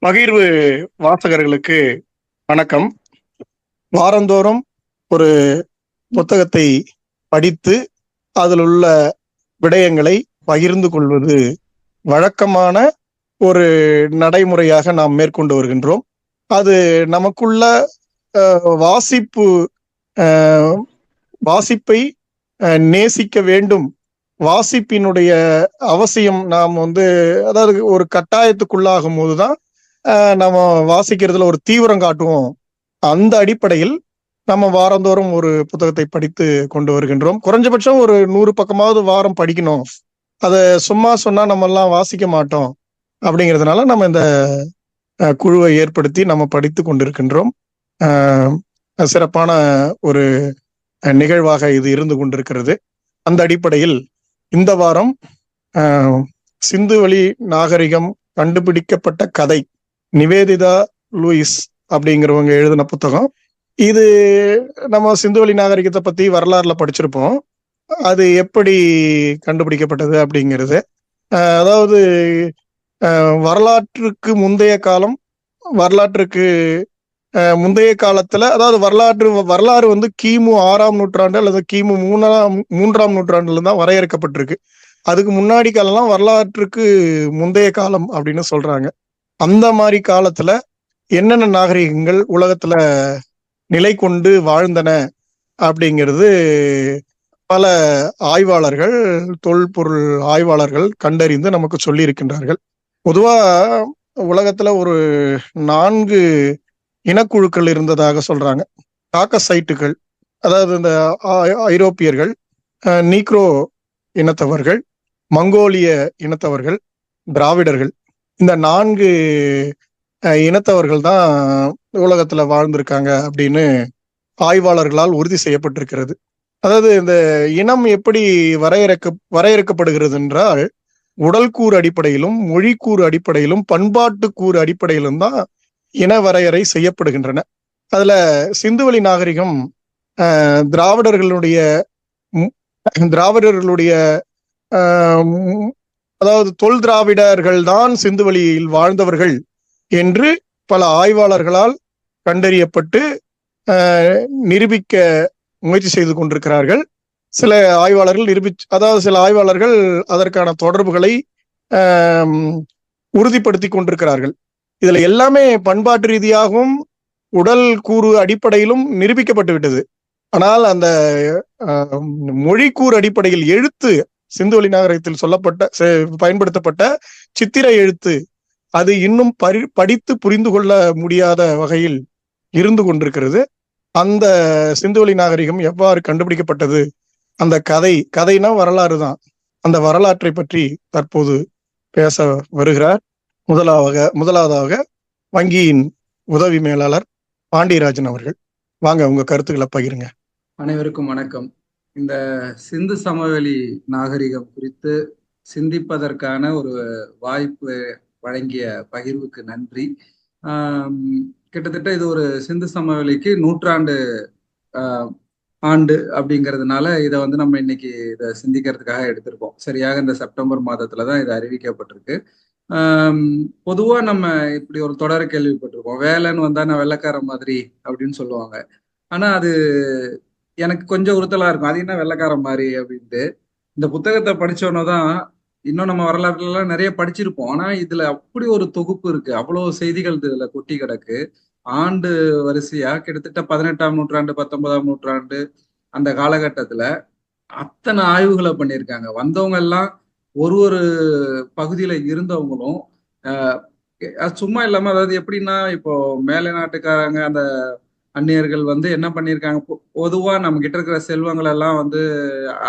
பகிர்வு வாசகர்களுக்கு வணக்கம். வாரந்தோறும் ஒரு புத்தகத்தை படித்து அதில் உள்ள விடயங்களை பகிர்ந்து கொள்வது வழக்கமான ஒரு நடைமுறையாக நாம் மேற்கொண்டு வருகின்றோம். அது நமக்குள்ள வாசிப்பு வாசிப்பை நேசிக்க வேண்டும், வாசிப்பினுடைய அவசியம் நாம் அதாவது ஒரு கட்டாயத்துக்குள்ளாகும் போதுதான் நம்ம வாசிக்கிறதுல ஒரு தீவிரம் காட்டுவோம். அந்த அடிப்படையில் நம்ம வாரந்தோறும் ஒரு புத்தகத்தை படித்து கொண்டு வருகின்றோம். குறைஞ்சபட்சம் ஒரு 100 பக்கமாவது வாரம் படிக்கணும். அதை சும்மா சொன்னா நம்ம எல்லாம் வாசிக்க மாட்டோம். அப்படிங்கிறதுனால நம்ம இந்த குழுவை ஏற்படுத்தி நம்ம படித்து கொண்டிருக்கின்றோம். சிறப்பான ஒரு நிகழ்வாக இது இருந்து கொண்டிருக்கிறது. அந்த அடிப்படையில் இந்த வாரம் சிந்துவெளி நாகரிகம் கண்டுபிடிக்கப்பட்ட கதை, நிவேதிதா லூயிஸ் அப்படிங்கிறவங்க எழுதின புத்தகம். இது நம்ம சிந்துவெளி நாகரிகத்தை பத்தி வரலாறுல படிச்சிருப்போம். அது எப்படி கண்டுபிடிக்கப்பட்டது அப்படிங்கிறது, அதாவது வரலாற்றுக்கு முந்தைய காலம், வரலாற்றுக்கு முந்தைய காலத்துல, அதாவது வரலாறு கிமு 6ஆம் நூற்றாண்டு அல்லது கிமு 3ஆம் நூற்றாண்டுல தான் வரையறுக்கப்பட்டிருக்கு. அதுக்கு முன்னாடி காலம்லாம் வரலாற்றுக்கு முந்தைய காலம் அப்படின்னு சொல்றாங்க. அந்த மாதிரி காலத்துல என்னென்ன நாகரிகங்கள் உலகத்துல நிலை கொண்டு வாழ்ந்தன அப்படிங்கிறது பல ஆய்வாளர்கள், தொல்பொருள் ஆய்வாளர்கள் கண்டறிந்து நமக்கு சொல்லி இருக்கின்றார்கள். பொதுவா உலகத்துல ஒரு 4 இனக்குழுக்கள் இருந்ததாக சொல்றாங்க. காக்கசைட்டுகள், அதாவது இந்த ஐரோப்பியர்கள், நீக்ரோ இனத்தவர்கள், மங்கோலிய இனத்தவர்கள், திராவிடர்கள். இந்த 4 இனத்தவர்கள் தான் உலகத்துல வாழ்ந்திருக்காங்க அப்படின்னு ஆய்வாளர்களால் உறுதி செய்யப்பட்டிருக்கிறது. அதாவது இந்த இனம் எப்படி வரையறுக்கப்படுகிறது என்றால், உடல் கூறு அடிப்படையிலும், மொழி கூறு அடிப்படையிலும், பண்பாட்டு கூறு அடிப்படையிலும் தான் இன வரையறை செய்யப்படுகின்றன. அதுல சிந்துவெளி நாகரிகம் திராவிடர்களுடைய அதாவது தொல் திராவிடர்கள் தான் சிந்துவெளியில் வாழ்ந்தவர்கள் என்று பல ஆய்வாளர்களால் கண்டறியப்பட்டு நிரூபிக்க முயற்சி செய்து கொண்டிருக்கிறார்கள். சில ஆய்வாளர்கள் அதற்கான தொடர்புகளை உறுதிப்படுத்தி கொண்டிருக்கிறார்கள். இதுல எல்லாமே பண்பாட்டு ரீதியாகவும் உடல் கூறு அடிப்படையிலும் நிரூபிக்கப்பட்டு விட்டது. ஆனால் அந்த மொழி கூறு அடிப்படையில் எழுத்து, சிந்துவெளி நாகரிகத்தில் பயன்படுத்தப்பட்ட சித்திர எழுத்து, அது இன்னும் படித்து புரிந்து கொள்ள முடியாத வகையில் இருந்து கொண்டிருக்கிறது. அந்த சிந்துவெளி நாகரிகம் எவ்வாறு கண்டுபிடிக்கப்பட்டது, அந்த கதைனா வரலாறு தான், அந்த வரலாற்றை பற்றி தற்போது பேச வருகிறார் முதலாவதாக வங்கியின் உதவி மேலாளர் பாண்டியராஜன் அவர்கள். வாங்க, உங்க கருத்துக்களை பகிருங்க. அனைவருக்கும் வணக்கம். இந்த சிந்து சமவெளி நாகரிகம் குறித்து சிந்திப்பதற்கான ஒரு வாய்ப்பு வழங்கிய பகிர்வுக்கு நன்றி. கிட்டத்தட்ட இது ஒரு சிந்து சமவெளிக்கு 100ஆண்டு ஆண்டு அப்படிங்கிறதுனால இதை நம்ம இன்னைக்கு இதை சிந்திக்கிறதுக்காக எடுத்திருக்கோம். சரியாக இந்த செப்டம்பர் மாதத்துலதான் இது அறிவிக்கப்பட்டிருக்கு. பொதுவா நம்ம இப்படி ஒரு தொடர கேள்விப்பட்டிருக்கோம், வேலைன்னு வந்தா நான் வெள்ளைக்காரன் மாதிரி அப்படின்னு சொல்லுவாங்க. ஆனா அது எனக்கு கொஞ்சம் உறுத்தலா இருக்கும், அது என்ன வெள்ளைக்காரன் மாதிரி அப்படின்ட்டு. இந்த புத்தகத்தை படிச்சோன்னதான், இன்னும் நம்ம வரலாற்றுல எல்லாம் நிறைய படிச்சிருப்போம், ஆனா இதுல அப்படி ஒரு தொகுப்பு இருக்கு, அவ்வளவு செய்திகள் இதுல கொட்டி கிடக்கு. ஆண்டு வரிசையா கிட்டத்தட்ட 18ஆம் நூற்றாண்டு 19ஆம் நூற்றாண்டு அந்த காலகட்டத்துல அத்தனை ஆய்வுகளை பண்ணியிருக்காங்க. வந்தவங்க எல்லாம் ஒரு பகுதியில இருந்தவங்களும் சும்மா இல்லாம, அதாவது எப்படின்னா, இப்போ மேலை நாட்டுக்காரங்க அந்த அந்நியர்கள் என்ன பண்ணியிருக்காங்க, பொதுவா நம்ம கிட்ட இருக்கிற செல்வங்கள் எல்லாம்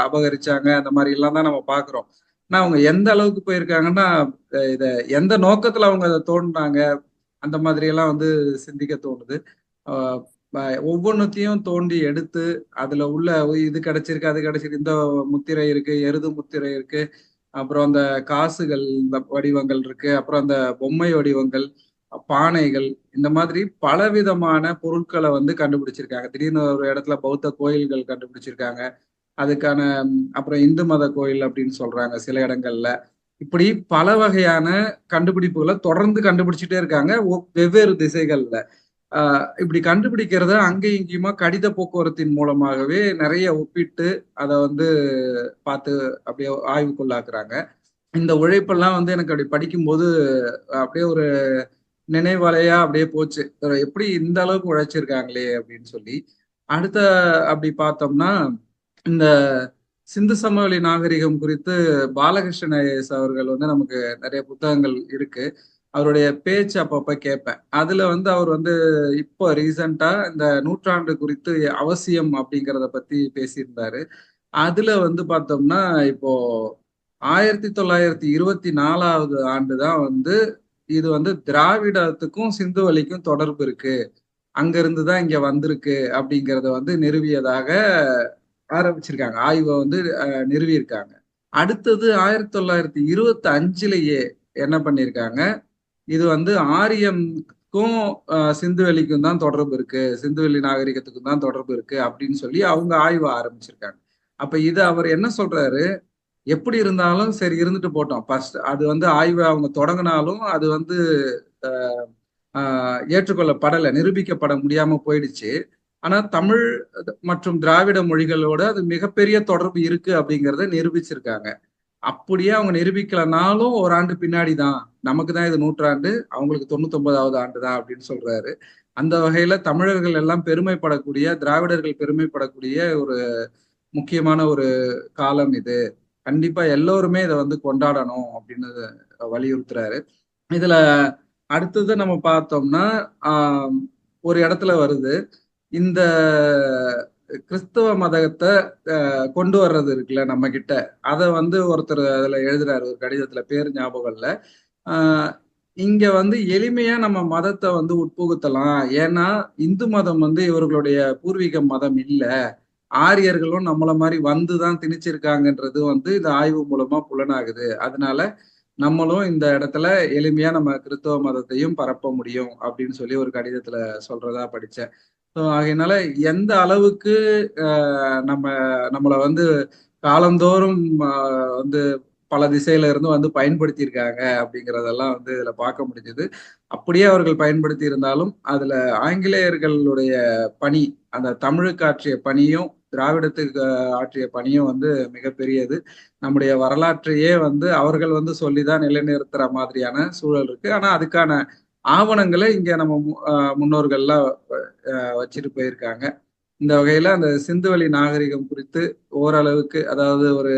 அபகரிச்சாங்க, அந்த மாதிரி எல்லாம் தான் நம்ம பாக்குறோம். ஆனா அவங்க எந்த அளவுக்கு போயிருக்காங்கன்னா, இத எந்த நோக்கத்துல அவங்க அதை தோண்டினாங்க, அந்த மாதிரி எல்லாம் சிந்திக்க தோணுது. ஒவ்வொன்றத்தையும் தோண்டி எடுத்து அதுல உள்ள இது கிடைச்சிருக்கு, அது கிடைச்சிருக்கு, இந்த முத்திரை இருக்கு, எருது முத்திரை இருக்கு, அப்புறம் அந்த காசுகள், இந்த வடிவங்கள் இருக்கு, அப்புறம் அந்த பொம்மை வடிவங்கள், பானைகள், இந்த மாதிரி பலவிதமான பொருட்களை கண்டுபிடிச்சிருக்காங்க. திடீர்னு ஒரு இடத்துல பௌத்த கோயில்கள் கண்டுபிடிச்சிருக்காங்க. அதுக்கான அப்புறம் இந்து மத கோயில் அப்படின்னு சொல்றாங்க சில இடங்கள்ல. இப்படி பல வகையான கண்டுபிடிப்புகளை தொடர்ந்து கண்டுபிடிச்சிட்டே இருக்காங்க வெவ்வேறு திசைகள்ல. இப்படி கண்டுபிடிக்கிறத அங்கேயும் இங்கேயுமா கடித போக்குவரத்தின் மூலமாகவே நிறைய ஒப்பிட்டு அதை வந்து பார்த்து அப்படியே ஆய்வுக்குள்ளாக்குறாங்க. இந்த உழைப்பெல்லாம் வந்து எனக்கு அப்படி படிக்கும்போது அப்படியே ஒரு நினைவலையா அப்படியே போச்சு. எப்படி இந்த அளவுக்கு உழைச்சிருக்காங்களே அப்படின்னு சொல்லி. அடுத்த அப்படி பார்த்தோம்னா, இந்த சிந்து சமவெளி நாகரிகம் குறித்து பாலகிருஷ்ணன் ஐஏஎஸ் அவர்கள் வந்து நமக்கு நிறைய புத்தகங்கள் இருக்கு. அவருடைய பேச்சு அப்பப்ப கேட்பேன். அதுல வந்து அவர் வந்து இப்போ ரீசெண்டா இந்த நூற்றாண்டு குறித்து அவசியம் அப்படிங்கிறத பத்தி பேசியிருந்தாரு. அதுல வந்து பார்த்தோம்னா இப்போ 1924வது ஆண்டு தான் வந்து இது வந்து திராவிடத்துக்கும் சிந்துவெளிக்கும் தொடர்பு இருக்கு, அங்க இருந்து தான் இங்க வந்திருக்கு அப்படிங்கிறத வந்து நிறுவியதாக ஆரம்பிச்சிருக்காங்க. ஆய்வை வந்து நிறுவியிருக்காங்க. அடுத்தது 1925லயே என்ன பண்ணியிருக்காங்க, இது வந்து ஆரியம்க்கும் சிந்துவெளிக்கும் தான் தொடர்பு இருக்கு, சிந்துவெளி நாகரிகத்துக்கும் தான் தொடர்பு இருக்கு அப்படின்னு சொல்லி அவங்க ஆய்வு ஆரம்பிச்சிருக்காங்க. அப்ப இது அவர் என்ன சொல்றாரு, எப்படி இருந்தாலும் சரி இருந்துட்டு போட்டோம். ஃபர்ஸ்ட் அது வந்து ஆய்வை அவங்க தொடங்கினாலும் அது வந்து ஏற்றுக்கொள்ளப்படலை, நிரூபிக்கப்பட முடியாம போயிடுச்சு. ஆனா தமிழ் மற்றும் திராவிட மொழிகளோட அது மிகப்பெரிய தொடர்பு இருக்கு அப்படிங்கிறத நிரூபிச்சிருக்காங்க. அப்படியே அவங்க நிரூபிக்கலனாலும் ஒரு ஆண்டு பின்னாடி தான், நமக்கு தான் இது நூற்றாண்டு, அவங்களுக்கு 99வது ஆண்டு தான் அப்படின்னு சொல்றாரு. அந்த வகையில தமிழர்கள் எல்லாம் பெருமைப்படக்கூடிய, திராவிடர்கள் பெருமைப்படக்கூடிய ஒரு முக்கியமான ஒரு காலம் இது. கண்டிப்பா எல்லோருமே இதை வந்து கொண்டாடணும் அப்படின்னு வலியுறுத்துறாரு. இதுல அடுத்தது நம்ம பார்த்தோம்னா ஒரு இடத்துல வருது, இந்த கிறிஸ்தவ மதத்தை கொண்டு வர்றது இருக்குல்ல நம்ம கிட்ட, அதை வந்து ஒருத்தர் அதுல எழுதுறாரு ஒரு கடிதத்துல, பேர் ஞாபகம் இல்ல. இங்க வந்து எளிமையா நம்ம மதத்தை வந்து உட்புகுத்தலாம். ஏன்னா இந்து மதம் வந்து இவர்களுடைய பூர்வீக மதம் இல்ல, ஆரியர்களும் நம்மள மாதிரி வந்துதான் திணிச்சிருக்காங்கன்றது வந்து இந்த ஆய்வு மூலமா புலனாகுது. அதனால நம்மளும் இந்த இடத்துல எளிமையா நம்ம கிறிஸ்தவ மதத்தையும் பரப்ப முடியும் அப்படின்னு சொல்லி ஒரு கடிதத்துல சொல்றதா படிச்சேன். ஸோ அதனால எந்த அளவுக்கு நம்மளை வந்து காலந்தோறும் வந்து பல திசையில இருந்து வந்து பயன்படுத்தியிருக்காங்க அப்படிங்கிறதெல்லாம் வந்து இதுல பார்க்க முடிஞ்சது. அப்படியே அவர்கள் பயன்படுத்தி இருந்தாலும் அதுல ஆங்கிலேயர்களுடைய பணி, அந்த தமிழுக்கு ஆற்றிய பணியும் திராவிடத்துக்கு ஆற்றிய பணியும் வந்து மிகப்பெரியது. நம்முடைய வரலாற்றையே வந்து அவர்கள் வந்து சொல்லிதான் நிலைநிறுத்துற மாதிரியான சூழல் இருக்கு. ஆனா அதுக்கான ஆவணங்களை இங்க நம்ம முன்னோர்கள்லாம் வச்சுட்டு போயிருக்காங்க. இந்த வகையில அந்த சிந்துவெளி நாகரிகம் குறித்து ஓரளவுக்கு, அதாவது ஒரு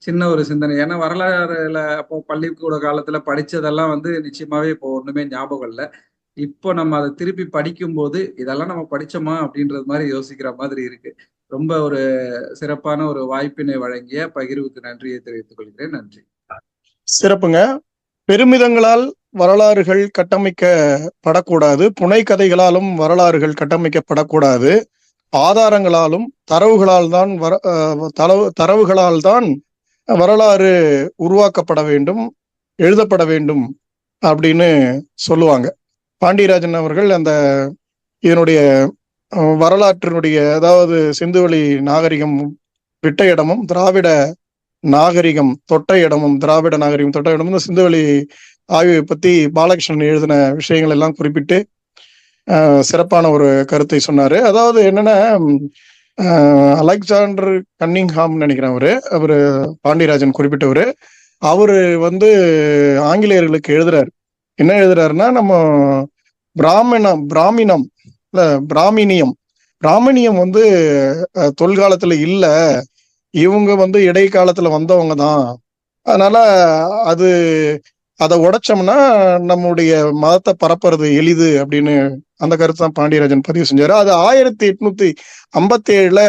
சின்ன ஒரு சிந்தனை, ஏன்னா வரலாறுல அப்போ பள்ளிக்கூட காலத்துல படிச்சதெல்லாம் வந்து நிச்சயமாவே இப்போ ஒண்ணுமே ஞாபகம் இல்லை. இப்போ நம்ம அதை திருப்பி படிக்கும்போது இதெல்லாம் நம்ம படிச்சோமா அப்படின்றது மாதிரி யோசிக்கிற மாதிரி இருக்கு. ரொம்ப ஒரு சிறப்பான ஒரு வாய்ப்பினை வழங்கிய பகிர்வுக்கு நன்றியை தெரிவித்துக் கொள்கிறேன். நன்றி. சிறப்புங்க. பெருமிதங்களால் வரலாறுகள் கட்டமைக்கப்படக்கூடாது, புனை கதைகளாலும் வரலாறுகள் கட்டமைக்கப்படக்கூடாது, ஆதாரங்களாலும் தரவுகளால் தான் வரலாறு உருவாக்கப்பட வேண்டும், எழுதப்பட வேண்டும் அப்படின்னு சொல்லுவாங்க. பாண்டியராஜன் அவர்கள் அந்த இதனுடைய வரலாற்றினுடைய, அதாவது சிந்துவெளி நாகரிகம் விட்ட இடமும் திராவிட நாகரிகம் தொட்ட இடமும், திராவிட நாகரிகம் தொட்ட இடமும், இந்த சிந்துவெளி ஆய்வை பத்தி பாலகிருஷ்ணன் எழுதின விஷயங்கள் எல்லாம் குறிப்பிட்டு சிறப்பான ஒரு கருத்தை சொன்னாரு. அதாவது என்னன்னா, அலெக்சாண்டர் கன்னிங்ஹாம் நினைக்கிறேன், அவரு பாண்டியராஜன் குறிப்பிட்டவரு. அவரு வந்து ஆங்கிலேயர்களுக்கு எழுதுறாரு. என்ன எழுதுறாருன்னா, நம்ம பிராமணியம் வந்து தொல்காலத்துல இல்ல, இவங்க வந்து இடைக்காலத்துல வந்தவங்க தான். அதனால அதை உடைச்சோம்னா நம்முடைய மதத்தை பரப்புறது எளிது அப்படின்னு அந்த கருத்து தான் பாண்டியராஜன் பதிவு செஞ்சாரு. அது 1857ல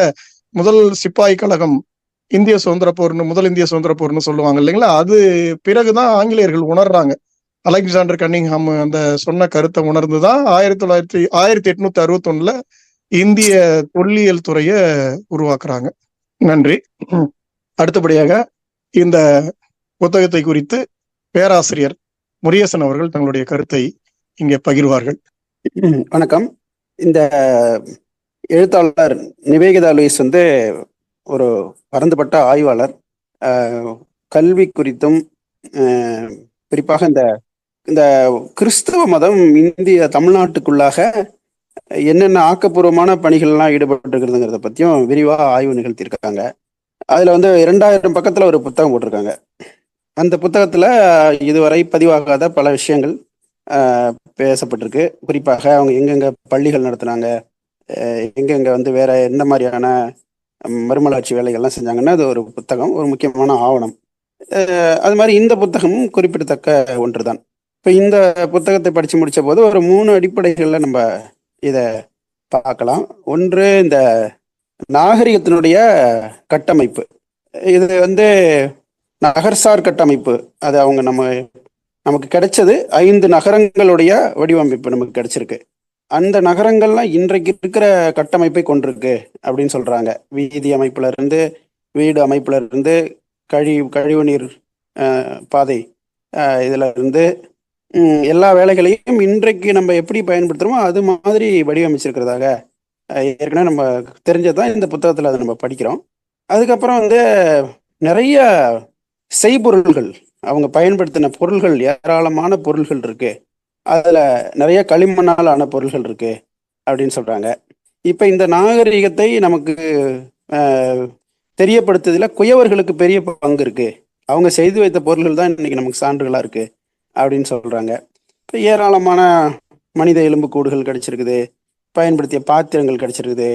முதல் சிப்பாய் கழகம், இந்திய சுதந்திர போர்னு, முதல் இந்திய சுதந்திர போர்னு சொல்லுவாங்க இல்லைங்களா, அது பிறகுதான் ஆங்கிலேயர்கள் உணர்றாங்க. அலெக்சாண்டர் கன்னிங்ஹாம் அந்த சொன்ன கருத்தை உணர்ந்துதான் 1861ல இந்திய தொல்லியல் துறையை உருவாக்குறாங்க. நன்றி. அடுத்தபடியாக இந்த புத்தகத்தை குறித்து பேராசிரியர் முரியசன் அவர்கள் தங்களுடைய கருத்தை இங்கே பகிர்வார்கள். வணக்கம். இந்த எழுத்தாளர் நிவேதிதா லூயிஸ் வந்து ஒரு பரந்துபட்ட ஆய்வாளர். கல்வி குறித்தும் குறிப்பாக இந்த இந்த கிறிஸ்தவ மதம் இந்திய தமிழ்நாட்டுக்குள்ளாக என்னென்ன ஆக்கப்பூர்வமான பணிகள்லாம் ஈடுபட்டுருக்குதுங்கிறத பற்றியும் விரிவாக ஆய்வு நிகழ்த்தியிருக்காங்க. அதில் வந்து 2000 பக்கத்தில் ஒரு புத்தகம் போட்டிருக்காங்க. அந்த புத்தகத்தில் இதுவரை பதிவாகாத பல விஷயங்கள் பேசப்பட்டிருக்கு. குறிப்பாக அவங்க எங்கெங்க பள்ளிகள் நடத்துனாங்க, எங்கெங்க வந்து வேற எந்த மாதிரியான மறுமலர்ச்சி வேலைகள்லாம் செஞ்சாங்கன்னா அது ஒரு புத்தகம், ஒரு முக்கியமான ஆவணம். அது மாதிரி இந்த புத்தகமும் குறிப்பிடத்தக்க ஒன்றுதான். இப்போ இந்த புத்தகத்தை படித்து முடித்த போது ஒரு 3 அடிப்படைகளில் நம்ம இதை பார்க்கலாம். ஒன்று, இந்த நாகரிகத்தினுடைய கட்டமைப்பு. இது வந்து நகர்சார் கட்டமைப்பு. அது அவங்க நமக்கு கிடைச்சது 5 நகரங்களுடைய வடிவமைப்பு நமக்கு கிடைச்சிருக்கு. அந்த நகரங்கள்லாம் இன்றைக்கு இருக்கிற கட்டமைப்பை கொண்டிருக்கு அப்படின்னு சொல்றாங்க. வீதி அமைப்புல இருந்து, வீடு அமைப்புல இருந்து, கழிவுநீர் பாதை இதுல இருந்து எல்லா வேலைகளையும் இன்றைக்கு நம்ம எப்படி பயன்படுத்துறோமோ அது மாதிரி வடிவமைச்சிருக்கிறதாக ஏற்கனவே நம்ம தெரிஞ்சதான் இந்த புத்தகத்தில் அதை நம்ம படிக்கிறோம். அதுக்கப்புறம் வந்து நிறைய செய்பொருள்கள், அவங்க பயன்படுத்தின பொருள்கள், ஏராளமான பொருள்கள் இருக்கு. அதுல நிறைய களிமண்ணால் ஆன பொருள்கள் இருக்கு அப்படின்னு சொல்றாங்க. இப்ப இந்த நாகரிகத்தை நமக்கு தெரியப்படுத்துறதுல குயவர்களுக்கு பெரிய பங்கு இருக்கு. அவங்க செய்து வைத்த பொருள்கள் தான் இன்னைக்கு நமக்கு சான்றுகளா இருக்கு அப்படின்னு சொல்றாங்க. இப்போ ஏராளமான மனித எலும்பு கூடுகள் கிடைச்சிருக்குது, பயன்படுத்திய பாத்திரங்கள் கிடைச்சிருக்குது,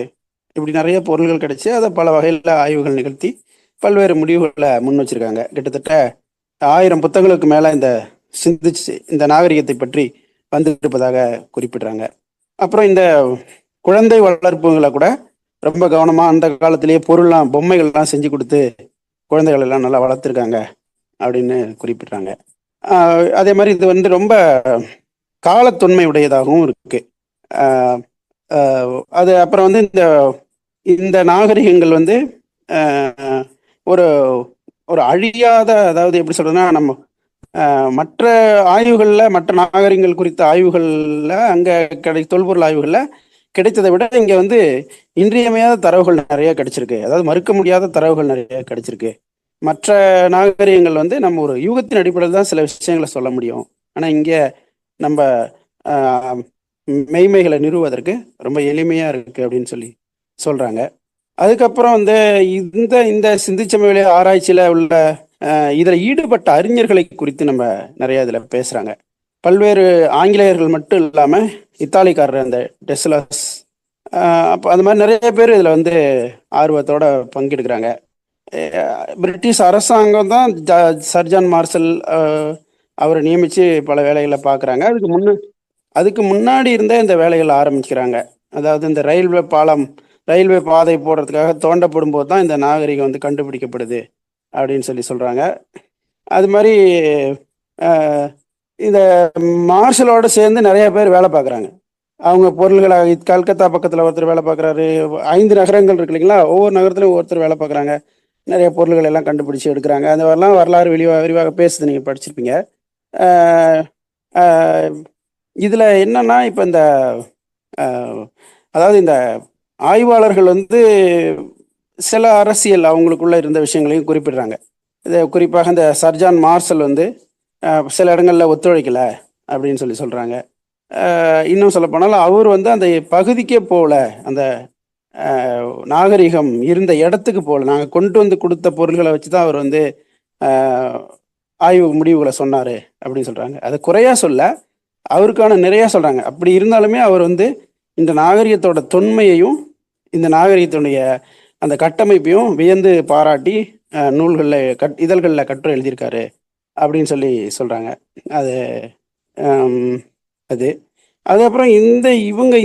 இப்படி நிறைய பொருள்கள் கிடைச்சி அதை பல வகையில் ஆய்வுகள் நிகழ்த்தி பல்வேறு முடிவுகளை முன் வச்சிருக்காங்க. கிட்டத்தட்ட 1000 புத்தகங்களுக்கு மேல இந்த நாகரிகத்தை பற்றி வந்து இருப்பதாக குறிப்பிடுறாங்க. அப்புறம் இந்த குழந்தை வளர்ப்புகளை கூட ரொம்ப கவனமா அந்த காலத்திலேயே பொம்மைகள்லாம் செஞ்சு கொடுத்து குழந்தைகள் எல்லாம் நல்லா வளர்த்துருக்காங்க அப்படின்னு குறிப்பிடுறாங்க. அதே மாதிரி இது வந்து ரொம்ப காலத்தொன்மை உடையதாகவும் இருக்கு. அது அப்புறம் வந்து இந்த நாகரிகங்கள் வந்து ஒரு ஒரு அழியாத, அதாவது எப்படி சொல்றதுன்னா, நம்ம மற்ற ஆய்வுகளில், மற்ற நாகரிகங்கள் குறித்த ஆய்வுகளில், அங்கே தொல்பொருள் ஆய்வுகளில் கிடைத்ததை விட இங்கே வந்து இன்றியமையாத தரவுகள் நிறைய கிடைச்சிருக்கு. அதாவது மறுக்க முடியாத தரவுகள் நிறைய கிடைச்சிருக்கு. மற்ற நாகரிகங்கள் வந்து நம்ம ஒரு யூகத்தின் அடிப்படையில் தான் சில விஷயங்களை சொல்ல முடியும். ஆனால் இங்கே நம்ம மெய்மைகளை நிறுவுவதற்கு ரொம்ப எளிமையாக இருக்கு அப்படின்னு சொல்றாங்க. அதுக்கப்புறம் வந்து இந்த சிந்திச்சமவெளி ஆராய்ச்சியில் உள்ள இதில் ஈடுபட்ட அறிஞர்களை குறித்து நம்ம நிறைய இதில் பேசுகிறாங்க. பல்வேறு ஆங்கிலேயர்கள் மட்டும் இல்லாமல் இத்தாலிக்காரர் அந்த டெஸ்லஸ், அப்போ அந்த மாதிரி நிறைய பேர் இதில் வந்து ஆர்வத்தோட பங்கெடுக்கிறாங்க. பிரிட்டிஷ் அரசாங்கம் தான் சர்ஜான் மார்ஷல் அவரை நியமித்து பல வேலைகளை பார்க்குறாங்க. அதுக்கு முன்னாடி இருந்தே இந்த வேலைகள் ஆரம்பிக்கிறாங்க. அதாவது இந்த ரயில்வே பாதை போடுறதுக்காக தோண்டப்படும் போது தான் இந்த நாகரிகம் வந்து கண்டுபிடிக்கப்படுது அப்படின்னு சொல்கிறாங்க. அது மாதிரி இந்த மார்ஷலோட சேர்ந்து நிறைய பேர் வேலை பார்க்குறாங்க. அவங்க பொருள்களை, கல்கத்தா பக்கத்தில் ஒருத்தர் வேலை பார்க்குறாரு, 5 நகரங்கள் இருக்கு இல்லைங்களா, ஒவ்வொரு நகரத்துலையும் ஒருத்தர் வேலை பார்க்குறாங்க, நிறைய பொருள்கள் எல்லாம் கண்டுபிடிச்சி எடுக்கிறாங்க. அந்த மாதிரிலாம் வரலாறு விரிவாக பேசுது, நீங்கள் படிச்சிருப்பீங்க. இதில் என்னன்னா, இப்போ அதாவது இந்த ஆய்வாளர்கள் வந்து சில அரசியல் அவங்களுக்குள்ள இருந்த விஷயங்களையும் குறிப்பிடுறாங்க. இது குறிப்பாக இந்த சர்ஜான் மார்ஷல் வந்து சில இடங்களில் ஒத்துழைக்கலை அப்படின்னு சொல்கிறாங்க. இன்னும் சொல்லப்போனால் அவர் வந்து அந்த பகுதிக்கே போகல, அந்த நாகரிகம் இருந்த இடத்துக்கு போகல. நாங்கள் கொண்டு வந்து கொடுத்த பொருள்களை வச்சு தான் அவர் வந்து ஆய்வு முடிவுகளை சொன்னார் அப்படின்னு சொல்கிறாங்க. அதை குறையா சொல்ல, அவருக்கான நிறையா சொல்கிறாங்க. அப்படி இருந்தாலுமே அவர் வந்து இந்த நாகரிகத்தோட தொன்மையையும் இந்த நாகரிகத்தினுடைய அந்த கட்டமைப்பையும் வியந்து பாராட்டி நூல்களில் இதழ்களில் கட்டுரை எழுதியிருக்காரு அப்படின்னு சொல்கிறாங்க. அதுக்கப்புறம்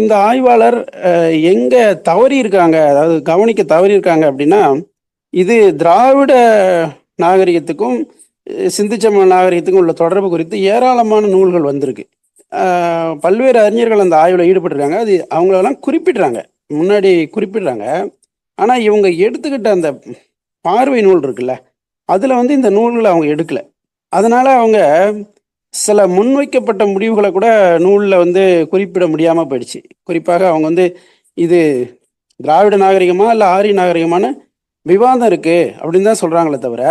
இந்த ஆய்வாளர் எங்கே தவறி இருக்காங்க, அதாவது கவனிக்க தவறி இருக்காங்க அப்படின்னா, இது திராவிட நாகரிகத்துக்கும் சிந்துச்சம நாகரிகத்துக்கும் உள்ள தொடர்பு குறித்து ஏராளமான நூல்கள் வந்திருக்கு. பல்வேறு அறிஞர்கள் அந்த ஆய்வில் ஈடுபட்டிருக்காங்க. அது அவங்களெல்லாம் முன்னாடி குறிப்பிடுறாங்க. ஆனால் இவங்க எடுத்துக்கிட்ட அந்த பார்வை நூல் இருக்குல்ல, அதில் வந்து இந்த நூல்களை அவங்க எடுக்கலை. அதனால அவங்க சில முன்வைக்கப்பட்ட முடிவுகளை கூட நூலில் வந்து குறிப்பிட முடியாமல் போயிடுச்சு. குறிப்பாக அவங்க வந்து இது திராவிட நாகரிகமா இல்லை ஆரிய நாகரிகமான விவாதம் இருக்குது அப்படின்னு தான் சொல்கிறாங்களே தவிர,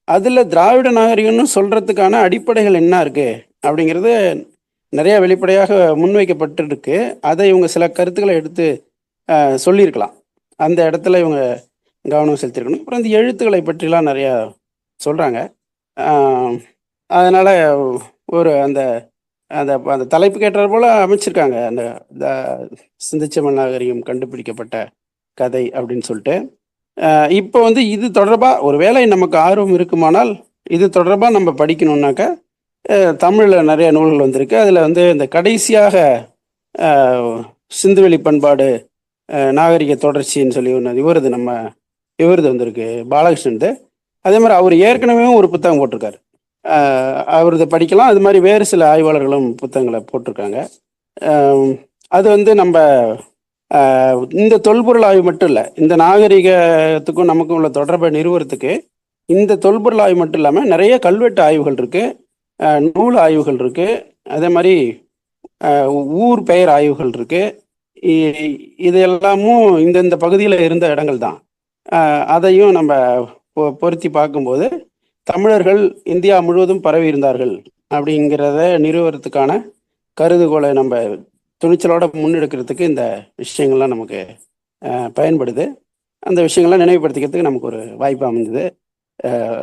அதுல திராவிட நாகரிகம்னு சொல்றதுக்கான அடிப்படைகள் என்ன இருக்கு அப்படிங்கிறது நிறைய வெளிப்படையாக முன்வைக்கப்பட்டிருக்கு. அதை இவங்க சில கருத்துக்களை எடுத்து சொல்லியிருக்கலாம். அந்த இடத்துல இவங்க கவனம் செலுத்திருக்கணும். அப்புறம் இந்த எழுத்துக்களை பற்றிலாம் நிறையா சொல்றாங்க. அதனால ஒரு அந்த அந்த அந்த தலைப்புக்கு ஏற்றாற் போல அமைச்சிருக்காங்க. அந்த சிந்துச்சமல் நாகரிகம் கண்டுபிடிக்கப்பட்ட கதை அப்படின்னு சொல்லிட்டு. இப்போ வந்து இது தொடர்பாக ஒரு வேளை நமக்கு ஆர்வம் இருக்குமானால் இது தொடர்பாக நம்ம படிக்கணுன்னாக்கா தமிழில் நிறைய நூல்கள் வந்திருக்கு. அதில் வந்து இந்த கடைசியாக சிந்துவெளி பண்பாடு நாகரிக தொடர்ச்சின்னு சொல்லி ஒன்று இவரது வந்திருக்கு, பாலகிருஷ்ணன். அதே மாதிரி அவர் ஏற்கனவே ஒரு புத்தகம் போட்டிருக்காரு, அவரது படிக்கலாம். அது மாதிரி வேறு சில ஆய்வாளர்களும் புத்தகங்களை போட்டிருக்காங்க. அது வந்து நம்ம இந்த தொல்பொருள் ஆய்வு மட்டும் இல்லை, இந்த நாகரிகத்துக்கும் நமக்கும் உள்ள தொடர்பை நிறுவனத்துக்கு இந்த தொல்பொருள் ஆய்வு மட்டும் இல்லாமல் நிறைய கல்வெட்டு ஆய்வுகள் இருக்குது, நூல் ஆய்வுகள் இருக்குது, அதே மாதிரி ஊர் பெயர் ஆய்வுகள் இருக்குது. இது எல்லாமும் இந்த பகுதியில் இருந்த இடங்கள் தான். அதையும் நம்ம பொருத்தி பார்க்கும்போது தமிழர்கள் இந்தியா முழுவதும் பரவி இருந்தார்கள் அப்படிங்கிறத நிறுவனத்துக்கான கருதுகோளை நம்ம துணிச்சலோட முன்னெடுக்கிறதுக்கு இந்த விஷயங்கள்லாம் நமக்கு பயன்படுது. அந்த விஷயங்கள்லாம் நினைவுபடுத்திக்கிறதுக்கு நமக்கு ஒரு வாய்ப்பு அமைஞ்சது.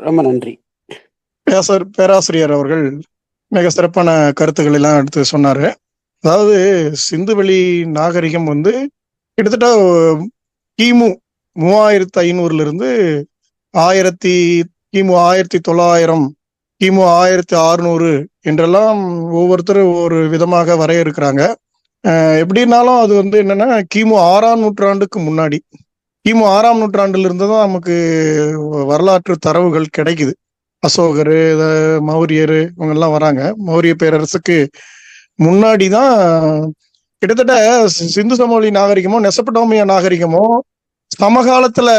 ரொம்ப நன்றி. பேராசிரியர் அவர்கள் மிக சிறப்பான கருத்துக்கள் எல்லாம் எடுத்து சொன்னாரு. அதாவது சிந்துவெளி நாகரிகம் வந்து கிட்டத்தட்ட கிமு 3500 இருந்து கிமு 1900, கிமு 1600 என்றெல்லாம் ஒவ்வொருத்தரும் ஒரு விதமாக வரையறுக்கிறாங்க. எப்படின்னாலும் அது வந்து என்னன்னா கிமு 6ஆம் நூற்றாண்டுக்கு முன்னாடி, கிமு 6ஆம் நூற்றாண்டுல இருந்து தான் நமக்கு வரலாற்று தரவுகள் கிடைக்குது. அசோகர், மௌரியர் இவங்கெல்லாம் வராங்க. மௌரிய பேரரசுக்கு முன்னாடி தான் கிட்டத்தட்ட சிந்து சமவெளி நாகரிகமோ மெசபடோமியா நாகரிகமோ சமகாலத்துல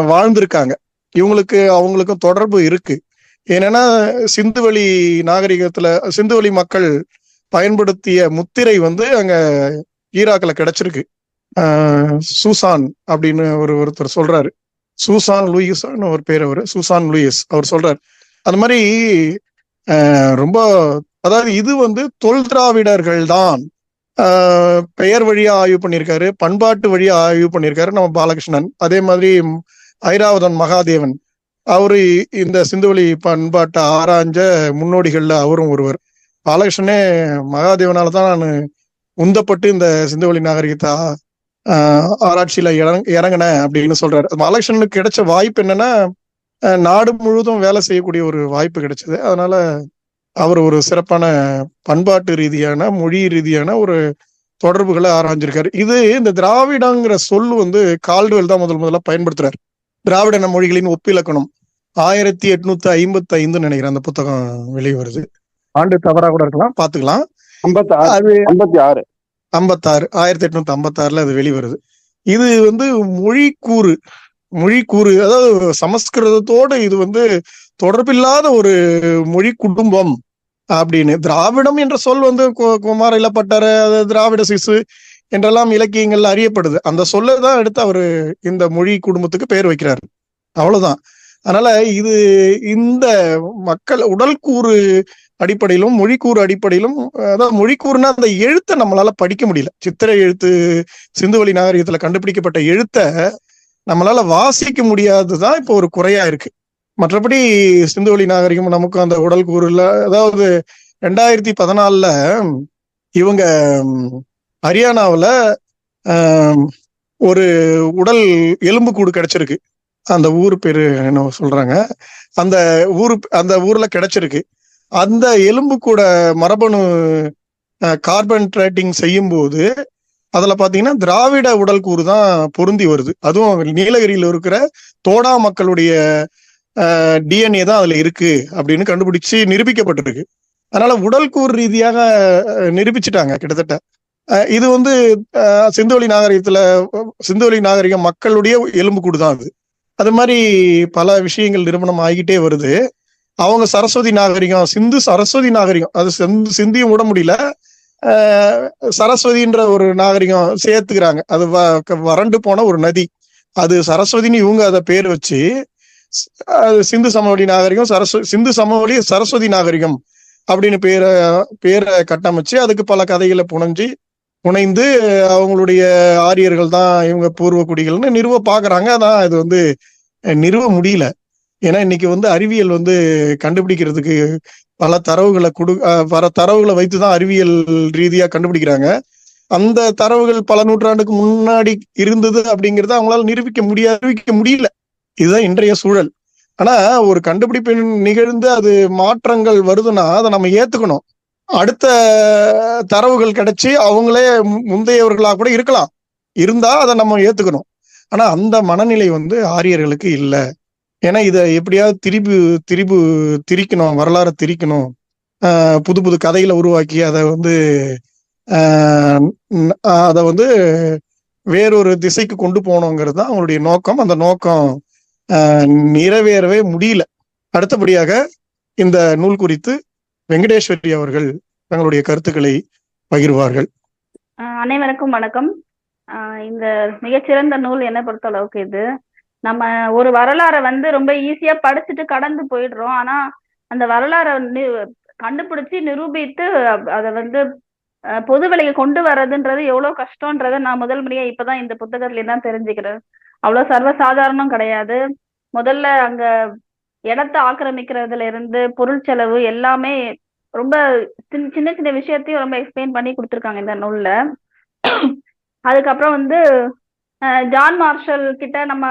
வாழ்ந்திருக்காங்க. அவங்களுக்கும் தொடர்பு இருக்கு. ஏன்னா சிந்துவெளி நாகரிகத்துல சிந்துவெளி மக்கள் பயன்படுத்திய முத்திரை வந்து அங்க ஈராக்ல கிடைச்சிருக்கு. சூசான் அப்படின்னு ஒருத்தர் சொல்றாரு, சூசான் லூயிஸ் ஒரு பேர், சூசான் லூயிஸ் அவர் சொல்றாரு. அது மாதிரி ரொம்ப, அதாவது இது வந்து தொல் திராவிடர்கள் தான் பெயர் வழியா ஆய்வு பண்ணியிருக்காரு, பண்பாட்டு வழியா ஆய்வு பண்ணியிருக்காரு நம்ம பாலகிருஷ்ணன். அதே மாதிரி ஐராவதன் மகாதேவன் அவரு இந்த சிந்துவெளி பண்பாட்டை ஆராய்ஞ்ச முன்னோடிகள்ல அவரும் ஒருவர். பாலகிருஷ்ணனே மகாதேவனால தான் நான் உந்தப்பட்டு இந்த சிந்துவெளி நாகரிகத்தை ஆராய்ச்சியில இறங்கினேன் அப்படின்னு சொல்றாரு. பாலகிருஷ்ணனுக்கு கிடைச்ச வாய்ப்பு என்னன்னா நாடு முழுவதும் வேலை செய்யக்கூடிய ஒரு வாய்ப்பு கிடைச்சது. அதனால அவர் ஒரு சிறப்பான பண்பாட்டு ரீதியான மொழி ரீதியான ஒரு தொடர்புகளை ஆராய்ஞ்சிருக்காரு. இது இந்த திராவிடங்கிற சொல் வந்து கால்டுவெல் தான் முதல்ல பயன்படுத்துறாரு. திராவிட மொழிகளின் ஒப்பிலக்கணம் 1855 நினைக்கிறேன் அந்த புத்தகம் வெளியே வருது. ஆண்டு தவறா கூட இருக்கலாம், பாத்துக்கலாம். 56 1856 அது வெளிவருது. இது வந்து மொழிக்கூறு, அதாவது சமஸ்கிருதத்தோடு இது வந்து தொடர்பில்லாத ஒரு மொழி குடும்பம் அப்படின்னு. திராவிடம் என்ற சொல் வந்து குமார இலப்பட்டர, திராவிட சிசு என்றெல்லாம் இலக்கியங்கள்ல அறியப்படுது. அந்த சொல்லை தான் எடுத்து அவரு இந்த மொழி குடும்பத்துக்கு பெயர் வைக்கிறாரு, அவ்வளவுதான். அதனால இது இந்த மக்கள் உடல்கூறு அடிப்படையிலும் மொழிக்கூறு அடிப்படையிலும், அதாவது மொழிக்கூறுனா அந்த எழுத்தை நம்மளால படிக்க முடியல. சித்திரை எழுத்து சிந்துவெளி நாகரிகத்துல கண்டுபிடிக்கப்பட்ட எழுத்தை நம்மளால வாசிக்க முடியாதுதான் இப்போ ஒரு குறையா இருக்கு. மற்றபடி சிந்துவெளி நாகரிகம் நமக்கு அந்த உடல் கூறுல, அதாவது 2014 இவங்க ஹரியானாவுல ஒரு உடல் எலும்பு கூடு கிடைச்சிருக்கு. அந்த ஊர் பேரு என்ன சொல்றாங்க, அந்த ஊர்ல கிடைச்சிருக்கு. அந்த எலும்பு கூட மரபணு கார்பன் ட்ரேட்டிங் செய்யும் போது அதுல பாத்தீங்கன்னா திராவிட உடல் கூறு தான் பொருந்தி வருது. அதுவும் நீலகிரியில இருக்கிற தோடா மக்களுடைய டிஎன்ஏ தான் அதுல இருக்கு அப்படின்னு கண்டுபிடிச்சு நிரூபிக்கப்பட்டிருக்கு. அதனால உடல் கூறு ரீதியாக நிரூபிச்சுட்டாங்க கிட்டத்தட்ட. இது வந்து சிந்துவெளி நாகரிகம் மக்களுடைய எலும்பு கூடு தான் அது. அது மாதிரி பல விஷயங்கள் நிரூபணம் ஆகிட்டே வருது. அவங்க சரஸ்வதி நாகரிகம், சரஸ்வதி நாகரிகம், அது சிந்தியும் விட முடியல, சரஸ்வதின்ற ஒரு நாகரிகம் சேர்த்துக்கிறாங்க. அது வறண்டு போன ஒரு நதி, அது சரஸ்வதினு இவங்க அதை பேர் வச்சு சிந்து சமவெளி நாகரிகம், சிந்து சமவெளி சரஸ்வதி நாகரிகம் அப்படின்னு பேரை கட்டமைச்சு அதுக்கு பல கதைகளை புனைந்து அவங்களுடைய ஆரியர்கள் தான் இவங்க பூர்வ குடிகள்னு நிறுவ பாக்குறாங்க. அதான் இது வந்து நிறுவ முடியல. ஏன்னா இன்னைக்கு அறிவியல் கண்டுபிடிக்கிறதுக்கு பல தரவுகளை வைத்துதான் அறிவியல் ரீதியா கண்டுபிடிக்கிறாங்க. அந்த தரவுகள் பல நூற்றாண்டுக்கு முன்னாடி இருந்தது அப்படிங்கறத அவங்களால நிரூபிக்க முடியல. இதுதான் இன்றைய சூழல். ஆனா ஒரு கண்டுபிடிப்பு நிகழ்ந்து அது மாற்றங்கள் வருதுன்னா அதை நம்ம ஏத்துக்கணும். அடுத்த தரவுகள் கிடைச்சி அவங்களே முந்தையவர்களா கூட இருந்தா அதை நம்ம ஏத்துக்கணும். ஆனா அந்த மனநிலை ஆரியர்களுக்கு இல்லை. ஏன்னா இதை எப்படியாவது திரிக்கணும், வரலாறு திரிக்கணும், புது புது கதைகளை உருவாக்கி அதை வேறொரு திசைக்கு கொண்டு போகணுங்கிறது தான் அவங்களுடைய நோக்கம். அந்த நோக்கம் நிறைவேறவே முடியல. அடுத்தபடியாக இந்த நூல் குறித்து வெங்கடேஸ்வரி அவர்கள் தங்களுடைய கருத்துக்களை பகிர்வார்கள். அனைவருக்கும் வணக்கம். இந்த மிகச்சிறந்த நூல் என்னை பொறுத்த அளவுக்கு இது நம்ம ஒரு வரலாறை ரொம்ப ஈஸியா படிச்சுட்டு கடந்து போயிடுறோம். ஆனா அந்த வரலாறை கண்டுபிடிச்சு நிரூபித்து அதை பொது வெளியை கொண்டு வர்றதுன்றது எவ்வளவு கஷ்டம்ன்றத நான் முதல் முறையா இப்பதான் இந்த புத்தகத்துல தான் தெரிஞ்சுக்கிறேன். அவ்வளவு சர்வசாதாரணம் கிடையாது. முதல்ல அங்க இடத்தை ஆக்கிரமிக்கிறதுல இருந்து பொருள் செலவு எல்லாமே ரொம்ப சின்ன சின்ன விஷயத்தையும் ரொம்ப எக்ஸ்பிளைன் பண்ணி கொடுத்துருக்காங்க இந்த நூல்ல. அதுக்கப்புறம் ஜான் மார்ஷல் கிட்ட நம்ம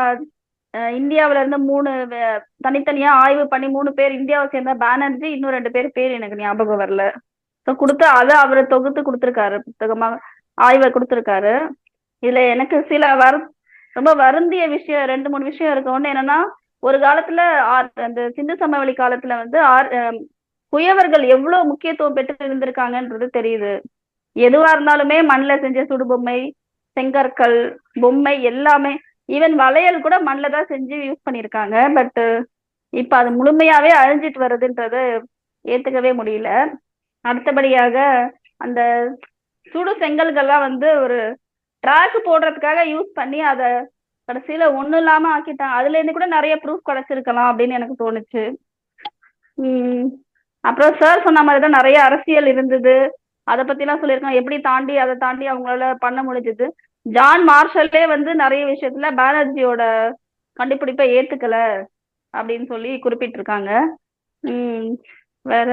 இந்தியாவில இருந்து 3 தனித்தனியா ஆய்வு பண்ணி 3 பேர் இந்தியாவை சேர்ந்த பானர்ஜி, இன்னும் 2 பேர் எனக்கு ஞாபகம் வரல. கொடுத்து அதை அவரை தொகுத்து கொடுத்துருக்காரு, புத்தகமா ஆய்வை கொடுத்துருக்காரு. இதுல எனக்கு சில ரொம்ப வருந்திய விஷயம் 2-3 விஷயம் இருக்கு. ஒண்ணு என்னன்னா, ஒரு காலத்துல அந்த சிந்து சமவெளி காலத்துல குயவர்கள் எவ்வளவு முக்கியத்துவம் பெற்று இருந்திருக்காங்கன்றது தெரியுது. எதுவா இருந்தாலுமே மண்ணில் செஞ்ச சுடுபொம்மை, செங்கற்கள், பொம்மை எல்லாமே, ஈவன் வளையல் கூட மண்ணில் தான் செஞ்சு யூஸ் பண்ணியிருக்காங்க. பட் இப்ப அது முழுமையாவே அழிஞ்சிட்டு வருதுன்றது ஏத்துக்கவே முடியல. அடுத்தபடியாக அந்த சுடு செங்கல்கள்லாம் ஒரு ட்ராக் போடுறதுக்காக யூஸ் பண்ணி அதை கடைசியில ஒண்ணும் இல்லாம ஆக்கிட்டாங்க. அதுல இருந்து கூட நிறைய ப்ரூஃப் கிடைச்சிருக்கலாம் அப்படின்னு எனக்கு தோணுச்சு. அப்புறம் சார் சொன்ன மாதிரிதான் நிறைய அரசியல் இருந்தது, அதை பத்தி எல்லாம் சொல்லியிருக்காங்க. எப்படி அதை தாண்டி அவங்களால பண்ண முடிஞ்சது. ஜான் மார்ஷல்லே நிறைய விஷயத்துல பானர்ஜியோட கண்டுபிடிப்பை ஏத்துக்கல அப்படின்னு சொல்லி குறிப்பிட்டிருக்காங்க. வேற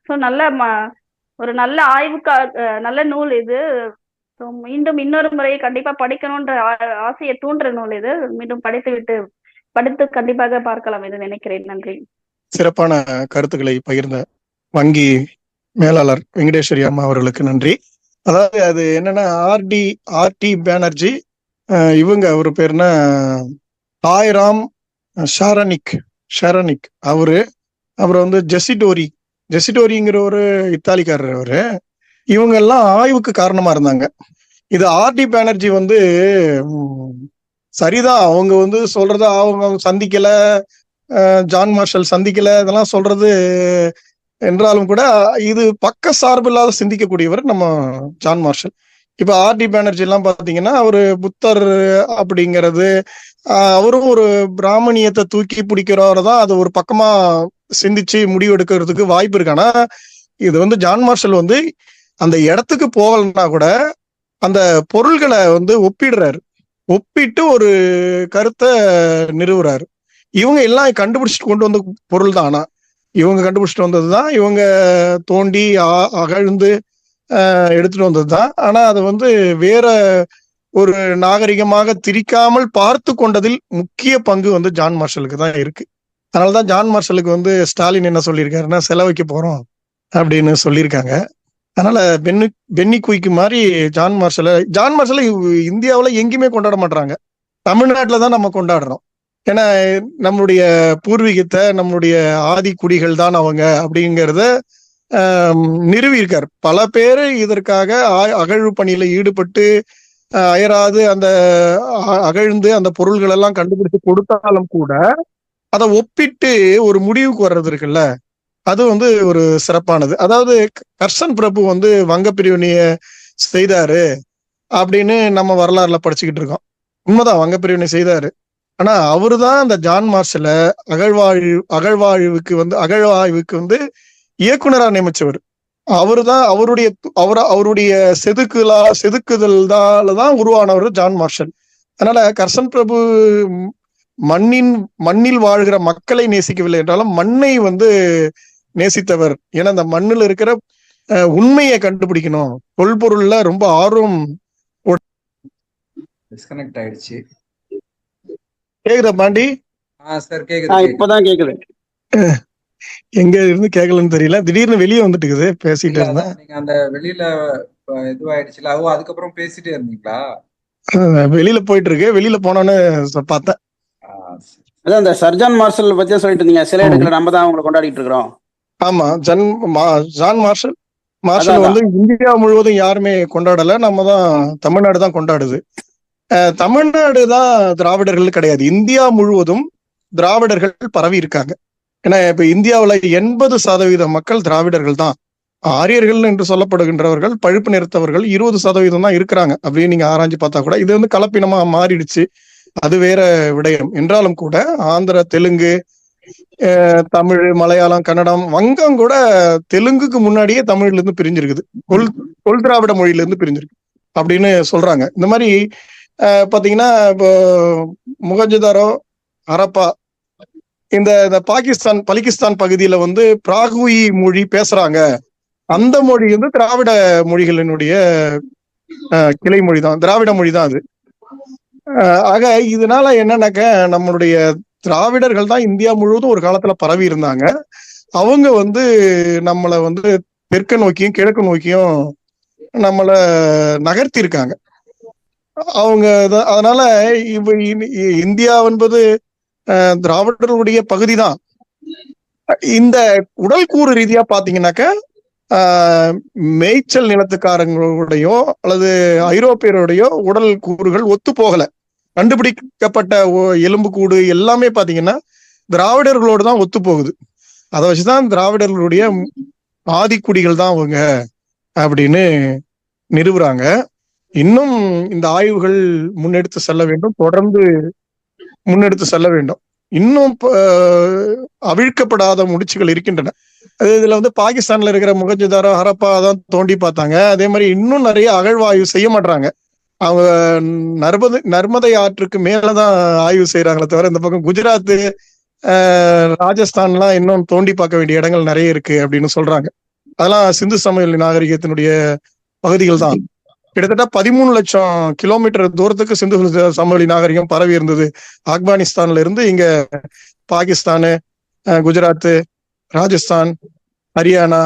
நல்ல ஒரு நல்ல நல்ல நூல் இது. மீண்டும் இன்னொரு முறை கண்டிப்பா படிக்கணும்ன்ற ஆசையை தூண்டுற நூல் இது. மீண்டும் படித்து கண்டிப்பாக பார்க்கலாம் என்று நினைக்கிறேன். நன்றி. சிறப்பான கருத்துக்களை பகிர்ந்த வங்கி மேலாளர் வெங்கடேஸ்வரி அம்மா அவர்களுக்கு நன்றி. அதாவது அது என்னன்னா, ஆர்டி பானர்ஜி, இவங்க ஒரு பேர்னா தாய்ராம் ஷரனிக் அவரு, அப்புறம் ஜெசிடோரிங்கிற ஒரு இத்தாலிக்காரர் அவரு. இவங்க எல்லாம் ஆய்வுக்கு காரணமா இருந்தாங்க. இது ஆர்டி பானர்ஜி சரிதான், அவங்க சொல்றத அவங்க சந்திக்கல, ஜான் மார்ஷல் சந்திக்கல, இதெல்லாம் சொல்றது என்றாலும் கூட இது பக்க சார்பு இல்லாத சிந்திக்கக்கூடியவர் நம்ம ஜான் மார்ஷல். இப்ப ஆர்டி பானர்ஜி எல்லாம் பாத்தீங்கன்னா அவரு புத்தர் அப்படிங்கிறது, அவரும் ஒரு பிராமணியத்தை தூக்கி பிடிக்கிறவரதான் அது ஒரு பக்கமா சிந்திச்சு முடிவெடுக்கிறதுக்கு வாய்ப்பு இருக்கு. ஆனா இது ஜான் மார்ஷல் அந்த இடத்துக்கு போகலன்னா கூட அந்த பொருள்களை ஒப்பிட்டு ஒரு கருத்தை நிறுவுறாரு. இவங்க எல்லாம் கண்டுபிடிச்சிட்டு கொண்டு வந்த பொருள் தான். ஆனா இவங்க கண்டுபிடிச்சிட்டு வந்ததுதான், இவங்க தோண்டி அகழ்ந்து எடுத்துட்டு வந்ததுதான். ஆனா அது வேற ஒரு நாகரிகமாக திரிக்காமல் பார்த்து கொண்டதில் முக்கிய பங்கு ஜான் மார்ஷலுக்கு தான் இருக்கு. அதனாலதான் ஜான் மார்ஷலுக்கு ஸ்டாலின் என்ன சொல்லியிருக்காருன்னா, செலவைக்க போறோம் அப்படின்னு சொல்லியிருக்காங்க. அதனால பென்னி குயிக்கு மாதிரி ஜான் மார்ஷலை இந்தியாவில எங்கேயுமே கொண்டாட மாட்டாங்க, தமிழ்நாட்டில தான் நம்ம கொண்டாடுறோம். ஏன்னா நம்மளுடைய பூர்வீகத்தை, நம்மளுடைய ஆதி குடிகள் தான் அவங்க அப்படிங்கிறத நிறுவியிருக்கார். பல பேர் இதற்காக அகழ்வு பணியில ஈடுபட்டு அயராது அந்த அகழ்ந்து அந்த பொருள்கள் எல்லாம் கண்டுபிடிச்சு கொடுத்தாலும் கூட அதை ஒப்பிட்டு ஒரு முடிவுக்கு வர்றது இருக்குல்ல, அது ஒரு சிறப்பானது. அதாவது கர்சன் பிரபு வங்க பிரிவினைய செய்தாரு அப்படின்னு நம்ம வரலாறுல படிச்சுக்கிட்டு இருக்கோம். உண்மைதான், வங்க பிரிவினை செய்தாரு. ஆனா அவருதான் அந்த ஜான் மார்ஷல அகழ்வாய்வுக்கு வந்து இயக்குனரா நியமிச்சவர். அவருதான் அவருடைய செதுக்குதல்தான் உருவானவர் ஜான் மார்ஷல். அதனால கர்சன் பிரபு மண்ணில் வாழ்கிற மக்களை நேசிக்கவில்லை என்றாலும் மண்ணை வந்து நேசித்தவர். ஏன்னா அந்த மண்ணில் இருக்கிற உண்மையை கண்டுபிடிக்கணும், தொல்பொருள்ல ரொம்ப ஆர்வம். டிஸ்கனெக்ட் ஆயிடுச்சு. கேக்குதா பாண்டி? சார் கேக்குது. இப்பதான் கேக்குது. எங்க இருந்து கேட்கலன்னு தெரியல, திடீர்னு வெளியே வந்துட்டு இருக்குது பேசிட்டு இருந்தேன். நீங்க அந்த வெளியில இதுவாயிடுச்சுல, அதுக்கப்புறம் பேசிட்டே இருந்தீங்களா? வெளியில போயிட்டு இருக்கு, வெளியில போனோன்னு பார்த்தேன். அதான் இந்த சர்ஜான் மார்ஷல் பத்தியா சொல்லிட்டு இருந்தீங்க. சில இடத்துல நம்ம தான் அவங்களை கொண்டாடிட்டு இருக்கிறோம். ஆமா, ஜான் மார்ஷல் வந்து இந்தியா முழுவதும் யாருமே கொண்டாடல, நம்ம தான் தமிழ்நாடு தான் கொண்டாடுது. தமிழ்நாடு தான் திராவிடர்கள் கிடையாது, இந்தியா முழுவதும் திராவிடர்கள் பரவி இருக்காங்க. ஏன்னா இப்ப இந்தியாவுல 80% மக்கள் திராவிடர்கள் தான். ஆரியர்கள் என்று சொல்லப்படுகின்றவர்கள், பழுப்பு நிறத்தவர்கள் 20% தான் இருக்கிறாங்க. அப்படியே நீங்க ஆராய்ஞ்சு பார்த்தா கூட இது வந்து கலப்பினமா மாறிடுச்சு, அது வேற விடயம். என்றாலும் கூட ஆந்திர, தெலுங்கு, தமிழ், மலையாளம், கன்னடம், வங்கம் கூட தெலுங்குக்கு முன்னாடியே தமிழ்ல இருந்து பிரிஞ்சிருக்குது, தொல் திராவிட மொழியில இருந்து பிரிஞ்சிருக்கு அப்படின்னு சொல்றாங்க. இந்த மாதிரி பாத்தீங்கன்னா இப்போ மொஹஞ்சதாரோ, ஹரப்பா, இந்த பலிகிஸ்தான் பகுதியில வந்து பிராகுயி மொழி பேசுறாங்க. அந்த மொழி வந்து திராவிட மொழிகளினுடைய கிளை மொழி தான், திராவிட மொழி தான் அது. ஆக இதனால என்னன்னாக்க நம்மளுடைய திராவிடர்கள் தான் இந்தியா முழுவதும் ஒரு காலத்துல பரவி இருந்தாங்க. அவங்க வந்து நம்மளை வந்து தெற்கு நோக்கியும் கிழக்கு நோக்கியும் நம்மள நகர்த்தி இருக்காங்க அவங்க. அதனால இந்தியா என்பது திராவிடர்களுடைய பகுதி தான். இந்த உடல் கூறு ரீதியா பாத்தீங்கன்னாக்க மேய்ச்சல் நிலத்துக்காரங்களுடையோ அல்லது ஐரோப்பியருடையோ உடல் கூறுகள் ஒத்து போகல. கண்டுபிடிக்கப்பட்ட எலும்பு கூடு எல்லாமே பாத்தீங்கன்னா திராவிடர்களோடு தான் ஒத்து போகுது. அதை வச்சுதான் திராவிடர்களுடைய ஆதிக்குடிகள் தான் அவங்க அப்படின்னு நிறுவுறாங்க. இன்னும் இந்த ஆய்வுகள் முன்னெடுத்து செல்ல வேண்டும், தொடர்ந்து முன்னெடுத்து செல்ல வேண்டும். இன்னும் அவிழ்க்கப்படாத முடிச்சுகள் இருக்கின்றன. இதுல வந்து பாகிஸ்தான்ல இருக்கிற மொஹஞ்சதாரோ, ஹரப்பா தான் தோண்டி பார்த்தாங்க. அதே மாதிரி இன்னும் நிறைய அகழ்வாய்வு செய்ய மாட்டாங்க. அவங்க நர்மதை ஆற்றுக்கு மேலதான் ஆய்வு செய்யறாங்களே தவிர இந்த பக்கம் குஜராத், ராஜஸ்தான்லாம் இன்னும் தோண்டி பார்க்க வேண்டிய இடங்கள் நிறைய இருக்கு அப்படின்னு சொல்றாங்க. அதெல்லாம் சிந்து சமவெளி நாகரிகத்தினுடைய பகுதிகள் தான். கிட்டத்தட்ட 13 லட்சம் கிலோமீட்டர் தூரத்துக்கு சிந்து சமவெளி நாகரிகம் பரவி இருந்தது. ஆப்கானிஸ்தான்ல இருந்து இங்க பாகிஸ்தானு, குஜராத், ராஜஸ்தான், ஹரியானா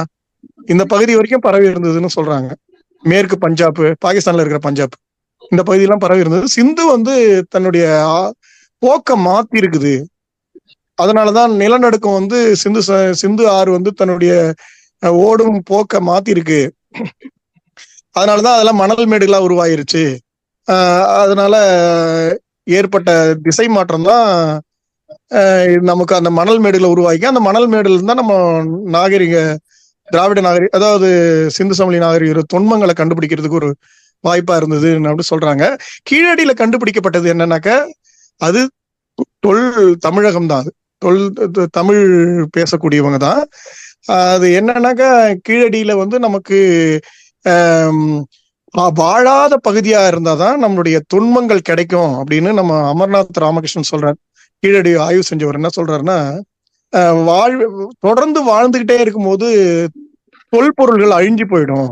இந்த பகுதி வரைக்கும் பரவி இருந்ததுன்னு சொல்றாங்க. மேற்கு பஞ்சாப், பாகிஸ்தான்ல இருக்கிற பஞ்சாப், இந்த பகுதியெல்லாம் பரவி இருந்தது. சிந்து வந்து தன்னுடைய போக்க மாத்தி இருக்குது. அதனாலதான் நிலநடுக்கம் வந்து சிந்து ஆறு வந்து தன்னுடைய ஓடும் போக்க மாத்தி இருக்கு. அதனாலதான் அதெல்லாம் மணல் மேடுகளா உருவாயிருச்சு. அதனால ஏற்பட்ட திசை மாற்றம் தான் நமக்கு அந்த மணல் மேடுகளை உருவாக்கி, அந்த மணல் மேடுல இருந்தா நம்ம திராவிட நாகரிக, அதாவது சிந்து சமவெளி நாகரிக தொன்மங்களை கண்டுபிடிக்கிறதுக்கு ஒரு வாய்ப்பா இருந்தது அப்படி சொல்றாங்க. கீழடியில கண்டுபிடிக்கப்பட்டது என்னன்னாக்க அது தமிழகம் தான். அது தமிழ் பேசக்கூடியவங்க தான். அது என்னன்னாக்கா கீழடியில வந்து நமக்கு வாழாத பகுதியா இருந்தாதான் நம்மளுடைய தொன்மங்கள் கிடைக்கும் அப்படின்னு நம்ம அமர்நாத் ராமகிருஷ்ணன் சொல்றாரு. கீழடி ஆய்வு செஞ்சவர் என்ன சொல்றாருன்னா, தொடர்ந்து வாழ்ந்துகிட்டே இருக்கும்போது தொல்பொருள்கள் அழிஞ்சு போயிடும்.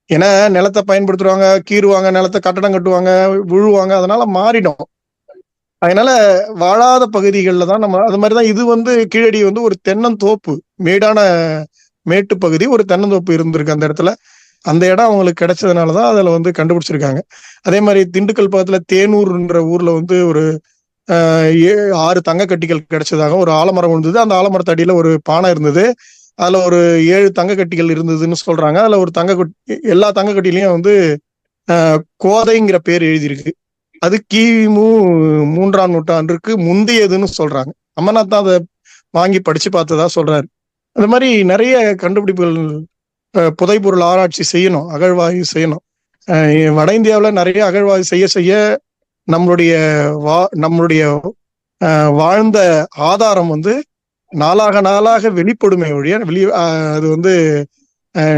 ஏன்னா நிலத்தை பயன்படுத்துவாங்க, கீறுவாங்க, நிலத்தை கட்டடம் கட்டுவாங்க, விழுவாங்க, அதனால மாறிடும். அதனால வாழாத பகுதிகளில் தான் நம்ம அது மாதிரிதான். இது வந்து கீழடி வந்து ஒரு தென்னந்தோப்பு, மேட்டு பகுதி, ஒரு தென்னந்தோப்பு இருந்திருக்கு அந்த இடத்துல. அந்த இடம் அவங்களுக்கு கிடைச்சதுனாலதான் அதுல வந்து கண்டுபிடிச்சிருக்காங்க. அதே மாதிரி திண்டுக்கல் பக்கத்துல தேனூர்ன்ற ஊர்ல வந்து ஒரு 6 தங்க கட்டிகள் கிடைச்சதாக, ஒரு ஆலமரம் விழுந்தது, அந்த ஆலமரத்து அடியில ஒரு பானை இருந்தது, அதுல ஒரு 7 தங்க கட்டிகள் இருந்ததுன்னு சொல்றாங்க. அதுல ஒரு எல்லா தங்க கட்டிலையும் வந்து கோதைங்கிற பேர் எழுதியிருக்கு. அது கிமு 3ஆம் நூற்றாண்டுக்கு முந்தையதுன்னு சொல்றாங்க. அமர்நாத் தான் அதை வாங்கி படிச்சு பார்த்ததா சொல்றாரு. அந்த மாதிரி நிறைய கண்டுபிடிப்புகள், புதைப்பொருள் ஆராய்ச்சி செய்யணும், அகழ்வாய்வு செய்யணும். வட இந்தியாவில் நிறைய அகழ்வாய்வு செய்ய நம்மளுடைய வாழ்ந்த ஆதாரம் வந்து நாளாக நாளாக வெளிப்படுமே ஒழிய அது வந்து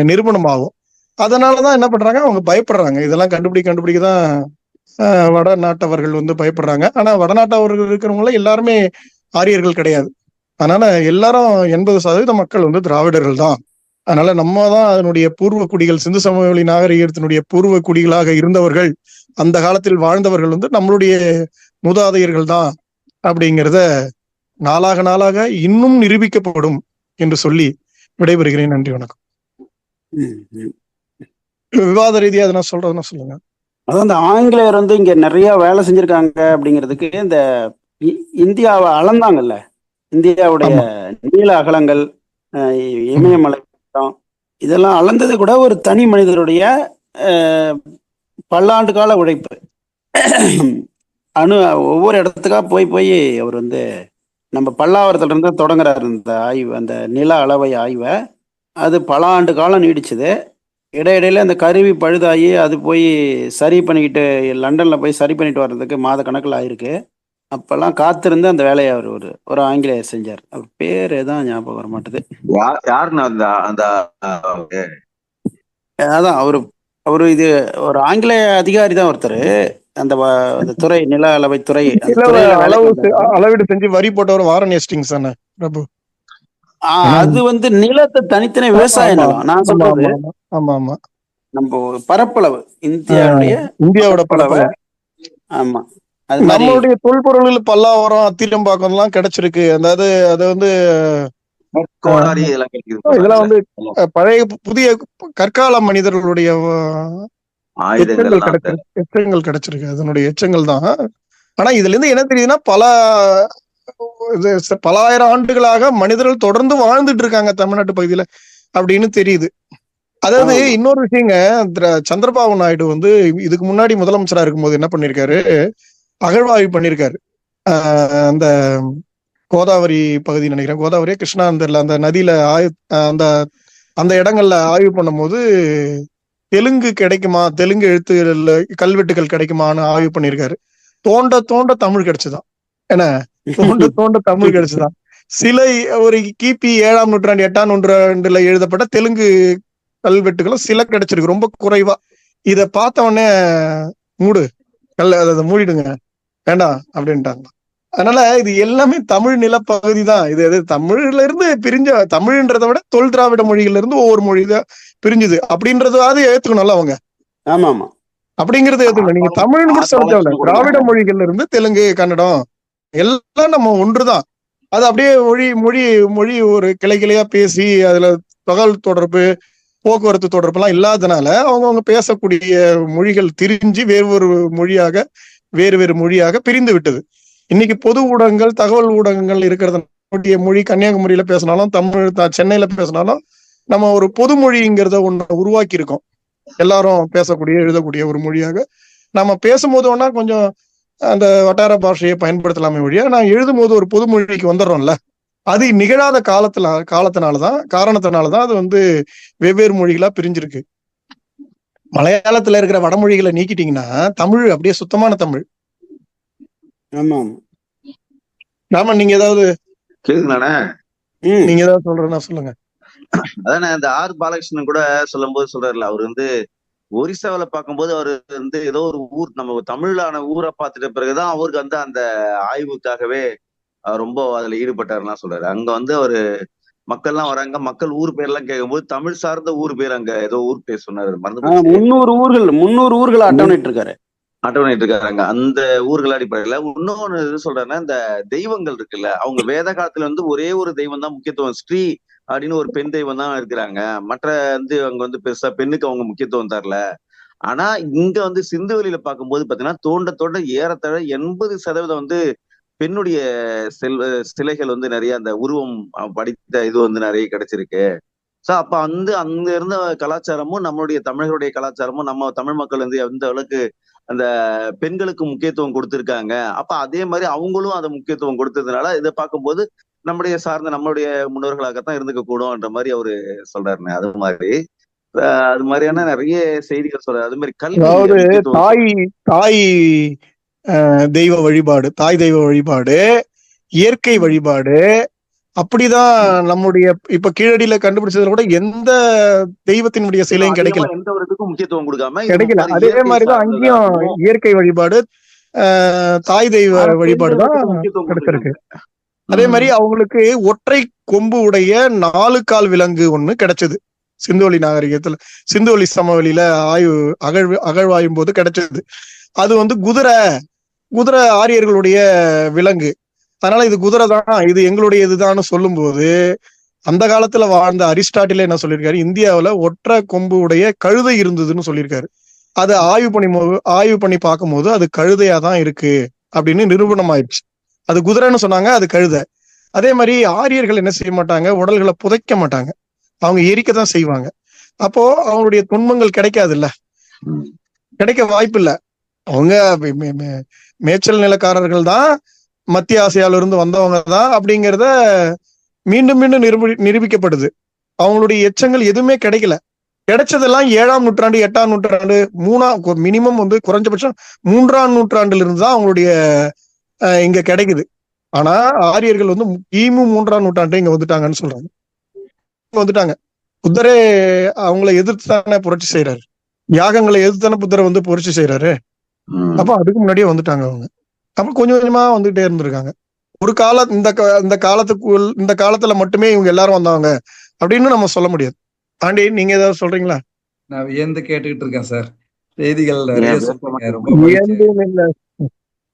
நிரூபணமாகும். அதனாலதான் என்ன பண்றாங்க, அவங்க பயப்படுறாங்க. இதெல்லாம் கண்டுபிடிக்கதான் வடநாட்டவர்கள் வந்து பயப்படுறாங்க. ஆனா வடநாட்டவர்கள் இருக்கிறவங்கள எல்லாருமே ஆரியர்கள் கிடையாது. அதனால எல்லாரும் 80% மக்கள் வந்து திராவிடர்கள் தான். அதனால நம்ம தான் அதனுடைய பூர்வ குடிகள், சிந்து சமவெளி நாகரிகத்தினுடைய பூர்வ குடிகளாக இருந்தவர்கள், அந்த காலத்தில் வாழ்ந்தவர்கள் வந்து நம்மளுடைய மூதாதையர்கள் தான் அப்படிங்கிறத நாளாக நாளாக இன்னும் நிரூபிக்கப்படும் என்று சொல்லி விடைபெறுகிறேன். நன்றி, வணக்கம். விவாத ரீதியா எதனா சொல்றதுன்னா சொல்லுங்க. அதான் இந்த ஆங்கிலேயர் வந்து இங்க நிறைய வேலை செஞ்சிருக்காங்க அப்படிங்கிறதுக்கு இந்த இந்தியாவை அளந்தாங்கல்ல, இந்தியாவுடைய நீள அகலங்கள், இமயமலை இதெல்லாம் அளந்தது கூட ஒரு தனி மனிதருடைய பல்லாண்டு கால உழைப்பு. ஒவ்வொரு இடத்துக்கா போய் அவர் வந்து நம்ம பல்லாவரத்துல இருந்து தொடங்குறாரு இந்த ஆய்வு, அந்த நில அளவை ஆய்வை. அது பல ஆண்டு காலம் நீடிச்சது. இடையிடையில அந்த கருவி பழுதாகி அது போய் சரி பண்ணிக்கிட்டு லண்டன்ல போய் சரி பண்ணிட்டு வர்றதுக்கு மாத கணக்கில் ஆயிருக்கு. அப்பெல்லாம் காத்திருந்து அந்த வேலையை அவர் ஒரு ஆங்கிலேயர் செஞ்சார். அவர் பேரு தான் ஞாபகம் வர மாட்டுது. அதான் அவரு இது ஒரு ஆங்கிலேய அதிகாரி தான் ஒருத்தர். அந்த துறை, நில அளவை துறை, அளவீடு செஞ்சு வரி போட்டவர் வாரன் ஹேஸ்டிங்ஸ் தானே பிரபு. அது வந்து நிலத்தை தனித்தனி விவசாய நிலம். நான் சொல்றது நம்ம ஒரு பரப்பளவு, இந்தியாவோட பரப்பளவு. ஆமா, நம்மளுடைய தொல்பொருள் பல்லாவரம், அத்திரம்பாக்கம் எல்லாம் கிடைச்சிருக்கு. அதாவது அது வந்து இதெல்லாம் வந்து பழைய புதிய கற்கால மனிதர்களுடைய எச்சங்கள் கிடைச்சிருக்கு, அதனுடைய எச்சங்கள் தான். ஆனா இதுல இருந்து என்ன தெரியுதுன்னா, பல ஆயிரம் ஆண்டுகளாக மனிதர்கள் தொடர்ந்து வாழ்ந்துட்டு இருக்காங்க தமிழ்நாட்டு பகுதியில அப்படின்னு தெரியுது. அதாவது இன்னொரு விஷயங்க, சந்திரபாபு நாயுடு வந்து இதுக்கு முன்னாடி முதலமைச்சரா இருக்கும்போது என்ன பண்ணிருக்காரு, அகழ்வாய்வு பண்ணிருக்காரு. அந்த கோதாவரி பகுதி நினைக்கிறேன், கோதாவரியா கிருஷ்ணா அந்த நதியில அந்த இடங்கள்ல ஆய்வு பண்ணும் போது தெலுங்கு கிடைக்குமா, தெலுங்கு எழுத்து கல்வெட்டுகள் கிடைக்குமான்னு ஆய்வு பண்ணிருக்காரு. தோண்ட தோண்ட தமிழ் கிடைச்சுதான். ஏன்னா தோண்ட தோண்ட தமிழ் கிடைச்சுதான். சில ஒரு கிபி 7ஆம் நூற்றாண்டு 8ஆம் நூற்றாண்டுல எழுதப்பட்ட தெலுங்கு கல்வெட்டுகளும் சில கிடைச்சிருக்கு, ரொம்ப குறைவா. இத பார்த்த உடனே அதை மூடிடுங்க, வேண்டாம் அப்படின்ட்டாங்க. அதனால இது எல்லாமே தமிழ் நிலப்பகுதி தான். இது தமிழ்ல இருந்து பிரிஞ்ச, தமிழ்ன்றதை விட தொல் திராவிட மொழிகள்ல இருந்து ஒவ்வொரு மொழி தான் பிரிஞ்சுது அப்படின்றதாவது ஏத்துக்கணும்ல அவங்க. ஆமா ஆமா, அப்படிங்கறத ஏத்துக்கணும். நீங்க தமிழ்னு கூட சொல்ல தேவையில்ல, திராவிட மொழிகள்ல இருந்து தெலுங்கு, கன்னடம் எல்லாம் நம்ம ஒன்றுதான். அது அப்படியே மொழி ஒரு கிளையா பேசி அதுல தகவல் தொடர்பு, போக்குவரத்து தொடர்பு எல்லாம் இல்லாதனால அவங்க பேசக்கூடிய மொழிகள் திரிஞ்சு வேறு மொழியாக பிரிந்து விட்டது. இன்னைக்கு பொது ஊடகங்கள், தகவல் ஊடகங்கள் இருக்கிறது மொழி கன்னியாகுமரியில பேசினாலும், சென்னையில பேசினாலும் நம்ம ஒரு பொது மொழிங்கிறத ஒண்ணு உருவாக்கி இருக்கோம். எல்லாரும் பேசக்கூடிய, எழுதக்கூடிய ஒரு மொழியாக நம்ம பேசும்போது வேணா கொஞ்சம் அந்த வட்டார பாஷையை பயன்படுத்தலாமே வழியா, நான் எழுதும் போது ஒரு பொது மொழிக்கு வந்துடுறோம்ல. அது நிகழாத காரணத்தினாலதான் அது வந்து வெவ்வேறு மொழிகளா பிரிஞ்சிருக்கு. மலையாளத்துல இருக்கிற வடமொழிகளை நீக்கிட்டீங்கன்னா தமிழ் அப்படியே சுத்தமான தமிழ். ஆமா, நீங்க ஏதாவது கேக்குதுங்களாண்ணே? நீங்க ஏதாவது சொல்றேன்னா சொல்லுங்க. அதானே இந்த ஆர் பாலகிருஷ்ணன் கூட சொல்லும் போது சொல்றாருல, அவர் வந்து ஒரிசாவில பார்க்கும்போது அவர் வந்து ஏதோ ஒரு ஊர், நம்ம தமிழான ஊரை பார்த்துட்ட பிறகுதான் அவருக்கு வந்து அந்த ஆய்வுக்காகவே ரொம்ப அதுல ஈடுபட்டாருலாம் சொல்றாரு. அங்க வந்து அவரு மக்கள்லாம் வராங்க, மக்கள் ஊர் பேர்லாம் கேட்கும்போது தமிழ் சார்ந்த ஊர் பேர், அங்க ஏதோ ஊர் பேர் சொன்னாரு, மறந்து 300 ஊர்கள் அட்டவணைட்டு இருக்காங்க. அந்த ஊர்கள் அடிப்படையில இன்னொன்னு சொல்றேன்னா, இந்த தெய்வங்கள் இருக்குல்ல, அவங்க வேத காலத்துல வந்து ஒரே ஒரு தெய்வம் தான் முக்கியத்துவம், ஸ்ரீ அப்படின்னு ஒரு பெண் தெய்வம் தான் இருக்கிறாங்க. மற்ற வந்து அவங்க வந்து பெருசா பெண்ணுக்கு அவங்க முக்கியத்துவம் தரல. ஆனா இங்க வந்து சிந்துவெளியில பார்க்கும்போது பாத்தீங்கன்னா தோண்ட ஏறத்தாழ 80% வந்து பெண்ணுடைய சிலைகள் வந்து நிறைய, அந்த உருவம் படித்த இது வந்து நிறைய கிடைச்சிருக்கு. சோ அப்ப அங்க இருந்த கலாச்சாரமும் நம்மளுடைய தமிழர்களுடைய கலாச்சாரமும், நம்ம தமிழ் மக்கள் வந்து எந்த அளவுக்கு அந்த பெண்களுக்கு முக்கியத்துவம் கொடுத்திருக்காங்க, அப்ப அதே மாதிரி அவங்களும் அதை முக்கியத்துவம் கொடுத்ததுனால இதை பார்க்கும்போது நம்மளுடைய முன்னோர்களாகத்தான் இருந்துக்க கூடும்ன்ற மாதிரி அவரு சொல்றாருண்ணே. அது மாதிரியான நிறைய செய்திகள் சொல்றாரு. அது மாதிரி கல்வி, தாய் தெய்வ வழிபாடு இயற்கை வழிபாடு. அப்படிதான் நம்முடைய இப்ப கீழடியில கண்டுபிடிச்சதுல கூட எந்த தெய்வத்தினுடைய சிலையும் கிடைக்கல. எந்த ஒரு இதுக்கும் முக்கியத்துவம் கொடுக்காம கிடைக்கல. அதே மாதிரிதான் அங்கேயும் இயற்கை வழிபாடு, தாய் தெய்வ வழிபாடுதான் கிடைச்சிருக்கு. அதே மாதிரி அவங்களுக்கு ஒற்றை கொம்பு உடைய 4 கால் விலங்கு ஒண்ணு கிடைச்சது சிந்துவெளி நாகரிகத்துல, சிந்துவெளி சமவெளியில அகழ்வாயும் போது கிடைச்சது. அது குதிரை ஆரியர்களுடைய விலங்கு. அதனால இது குதிரை தான், இது எங்களுடைய இதுதான் சொல்லும் போது அந்த காலத்துல வாழ்ந்த அரிஸ்டாட்டிலே என்ன சொல்லியிருக்காரு, இந்தியாவுல ஒற்றை கொம்பு உடைய கழுதை இருந்ததுன்னு சொல்லியிருக்காரு. அது ஆய்வு பண்ணி பார்க்கும்போது அது கழுதையா தான் இருக்கு அப்படின்னு நிரூபணம் ஆயிடுச்சு. அது குதிரைன்னு சொன்னாங்க, அது கழுதை. அதே மாதிரி ஆரியர்கள் என்ன செய்ய மாட்டாங்க, உடல்களை புதைக்க மாட்டாங்க, அவங்க எரிக்கத்தான் செய்வாங்க. அப்போ அவங்களுடைய துன்பங்கள் கிடைக்காதுல்ல, கிடைக்க வாய்ப்பு இல்லை. அவங்க மேய்ச்சல் நிலக்காரர்கள் தான், மத்திய ஆசியாவில இருந்து வந்தவங்க தான் அப்படிங்கிறத மீண்டும் மீண்டும் நிரூபிக்கப்படுது. அவங்களுடைய எச்சங்கள் எதுவுமே கிடைக்கல. கிடைச்சதெல்லாம் 7ஆம் நூற்றாண்டு 8ஆம் நூற்றாண்டு மினிமம் குறைஞ்சபட்சம் 3ஆம் நூற்றாண்டுல இருந்து தான் அவங்களுடைய இங்க கிடைக்குது. ஆனா ஆரியர்கள் கிமு 3ஆம் நூற்றாண்டு இங்க வந்துட்டாங்கன்னு சொல்றாங்க. புத்தரே அவங்கள எதிர்த்து தானே புரட்சி செய்யறாரு, யாகங்களை எதிர்த்து தானே புத்தரை புரட்சி செய்யறாரு. அப்ப அதுக்கு முன்னாடியே வந்துட்டாங்க அவங்க. அப்ப கொஞ்சம் கொஞ்சமா வந்துகிட்டே இருந்திருக்காங்க. ஒரு காலம் இந்த காலத்துல மட்டுமே இவங்க எல்லாரும் வந்தாங்க அப்படின்னு நம்ம சொல்ல முடியாது. ஆண்டி, நீங்க ஏதாவது சொல்றீங்களா? நான் வியந்து கேட்டுக்கிட்டு இருக்கேன் சார். செய்திகள் நிறைய சொல்றீங்க, ரொம்ப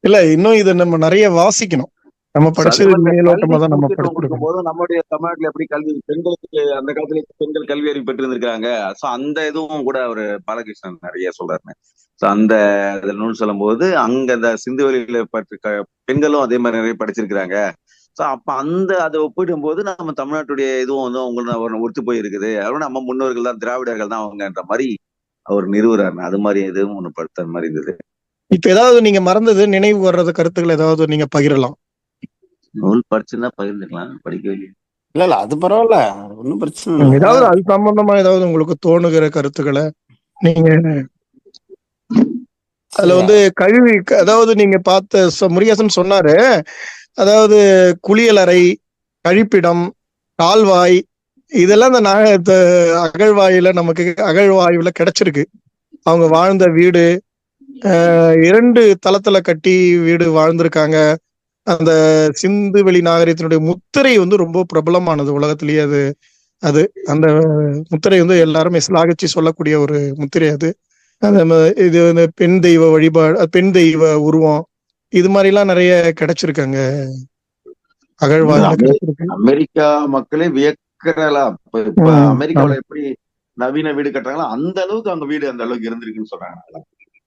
இல்ல, இன்னும் இதை நம்ம நிறைய வாசிக்கணும். நம்ம படிச்சது மேலோட்டமா தான் நம்ம படிச்சிருக்கோம் போது. நம்மளுடைய தமிழ்நாட்டுல எப்படி கல்வி, பெண்களுக்கு அந்த காலத்துல பெண்கள் கல்வி அறிவு பெற்று இருந்திருக்காங்க. சோ அந்த இதுவும் கூட அவரு பாலகிருஷ்ணன் நிறைய சொல்றாரு. சோ அந்த நூல் சொல்லும் போது அங்க அந்த சிந்துவெளியில பெண்களும் அதே மாதிரி நிறைய படிச்சிருக்கிறாங்க. சோ அப்ப அதை ஒப்பிடும் போது நம்ம தமிழ்நாட்டுடைய இதுவும் உங்களுக்கு ஒத்து போய் இருக்குது. அதோட நம்ம முன்னோர்கள் தான், திராவிடர்கள் தான் அவங்கன்ற மாதிரி அவர் நிறுவுறாரு. அது மாதிரி எதுவும் ஒண்ணு படுத்த மாதிரி இருந்தது. இப்ப ஏதாவது நீங்க மறந்தது, நினைவு வர்றது கருத்துக்கள் ஏதாவது நீங்க பகிரலாம். நூல் படிச்சுன்னா பகிர்ந்துக்கலாம், படிக்கவில்லை. இல்ல அது பரவாயில்ல, ஒன்னும் பிரச்சனை இல்லை. ஏதாவது அது சம்பந்தமா ஏதாவது உங்களுக்கு தோணுகிற கருத்துக்களை நீங்க அதுல கல்வி, அதாவது நீங்க பார்த்த முருகேசன் சொன்னாரு, அதாவது குளியலறை, கழிப்பிடம், கால்வாய், இதெல்லாம் இந்த அகழ்வாயுல கிடைச்சிருக்கு. அவங்க வாழ்ந்த வீடு 2 தளத்துல கட்டி வீடு வாழ்ந்திருக்காங்க. அந்த சிந்துவெளி நாகரிகத்தினுடைய முத்திரை ரொம்ப பிரபலமானது உலகத்திலேயே. அது அந்த முத்திரை எல்லாருமே சிலாகிச்சு சொல்லக்கூடிய ஒரு முத்திரை. இது பெண் தெய்வ வழிபாடு, பெண் தெய்வ உருவம், இது மாதிரி எல்லாம் நிறைய கிடைச்சிருக்காங்க அகழ்வாயில கிடைச்சிருக்கு. அமெரிக்கா மக்களே வியக்கிறலாம். இப்ப அமெரிக்காவில எப்படி நவீன வீடு கட்டுறாங்களோ அந்த அளவுக்கு அவங்க வீடு அந்த அளவுக்கு இருந்திருக்குன்னு சொல்றாங்க.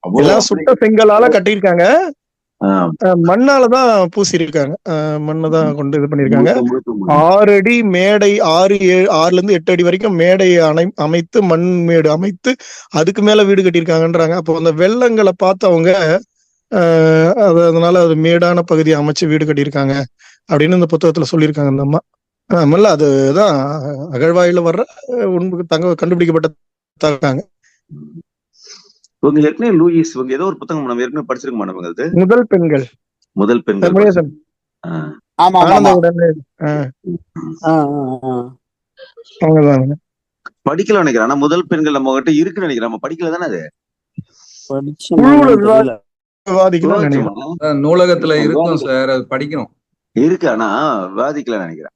எல்லாம் சுட்ட செங்கலால கட்டியிருக்காங்க, மண்ணாலதான் பூசி இருக்காங்க, மண்ணதான் கொண்டு இது பண்ணிருக்காங்க. 6 அடி மேடை, 6ல இருந்து 8 அடி வரைக்கும் மேடையை அமைத்து, மண் மேடு அமைத்து அதுக்கு மேல வீடு கட்டியிருக்காங்கன்றாங்க. அப்போ அந்த வெள்ளங்களை பார்த்து அவங்க அதனால அது மேடான பகுதியை அமைச்சு வீடு கட்டியிருக்காங்க அப்படின்னு இந்த புத்தகத்துல சொல்லியிருக்காங்க அந்த அம்மா. ஆமல்ல, அதுதான் அகழ்வாயில வர்ற கண்டுபிடிக்கப்பட்ட. ஏற்கனவே லூயிஸ் ஏதோ ஒரு புத்தகம் நம்ம ஏற்கனவே படிச்சிருக்க மாட்டோம். முதல் பெண்கள் படிக்கல நினைக்கிறேன். ஆனா முதல் பெண்கள் நம்ம கிட்ட இருக்குன்னு நினைக்கிறேன். நம்ம படிக்கல தானே, அது நூலகத்துல இருக்கும் சார், அது படிக்கணும் இருக்கு. ஆனா விவாதிக்கல நினைக்கிறேன்.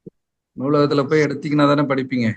நூலகத்துல போய் எடுத்தீங்கன்னா தானே படிப்பீங்க.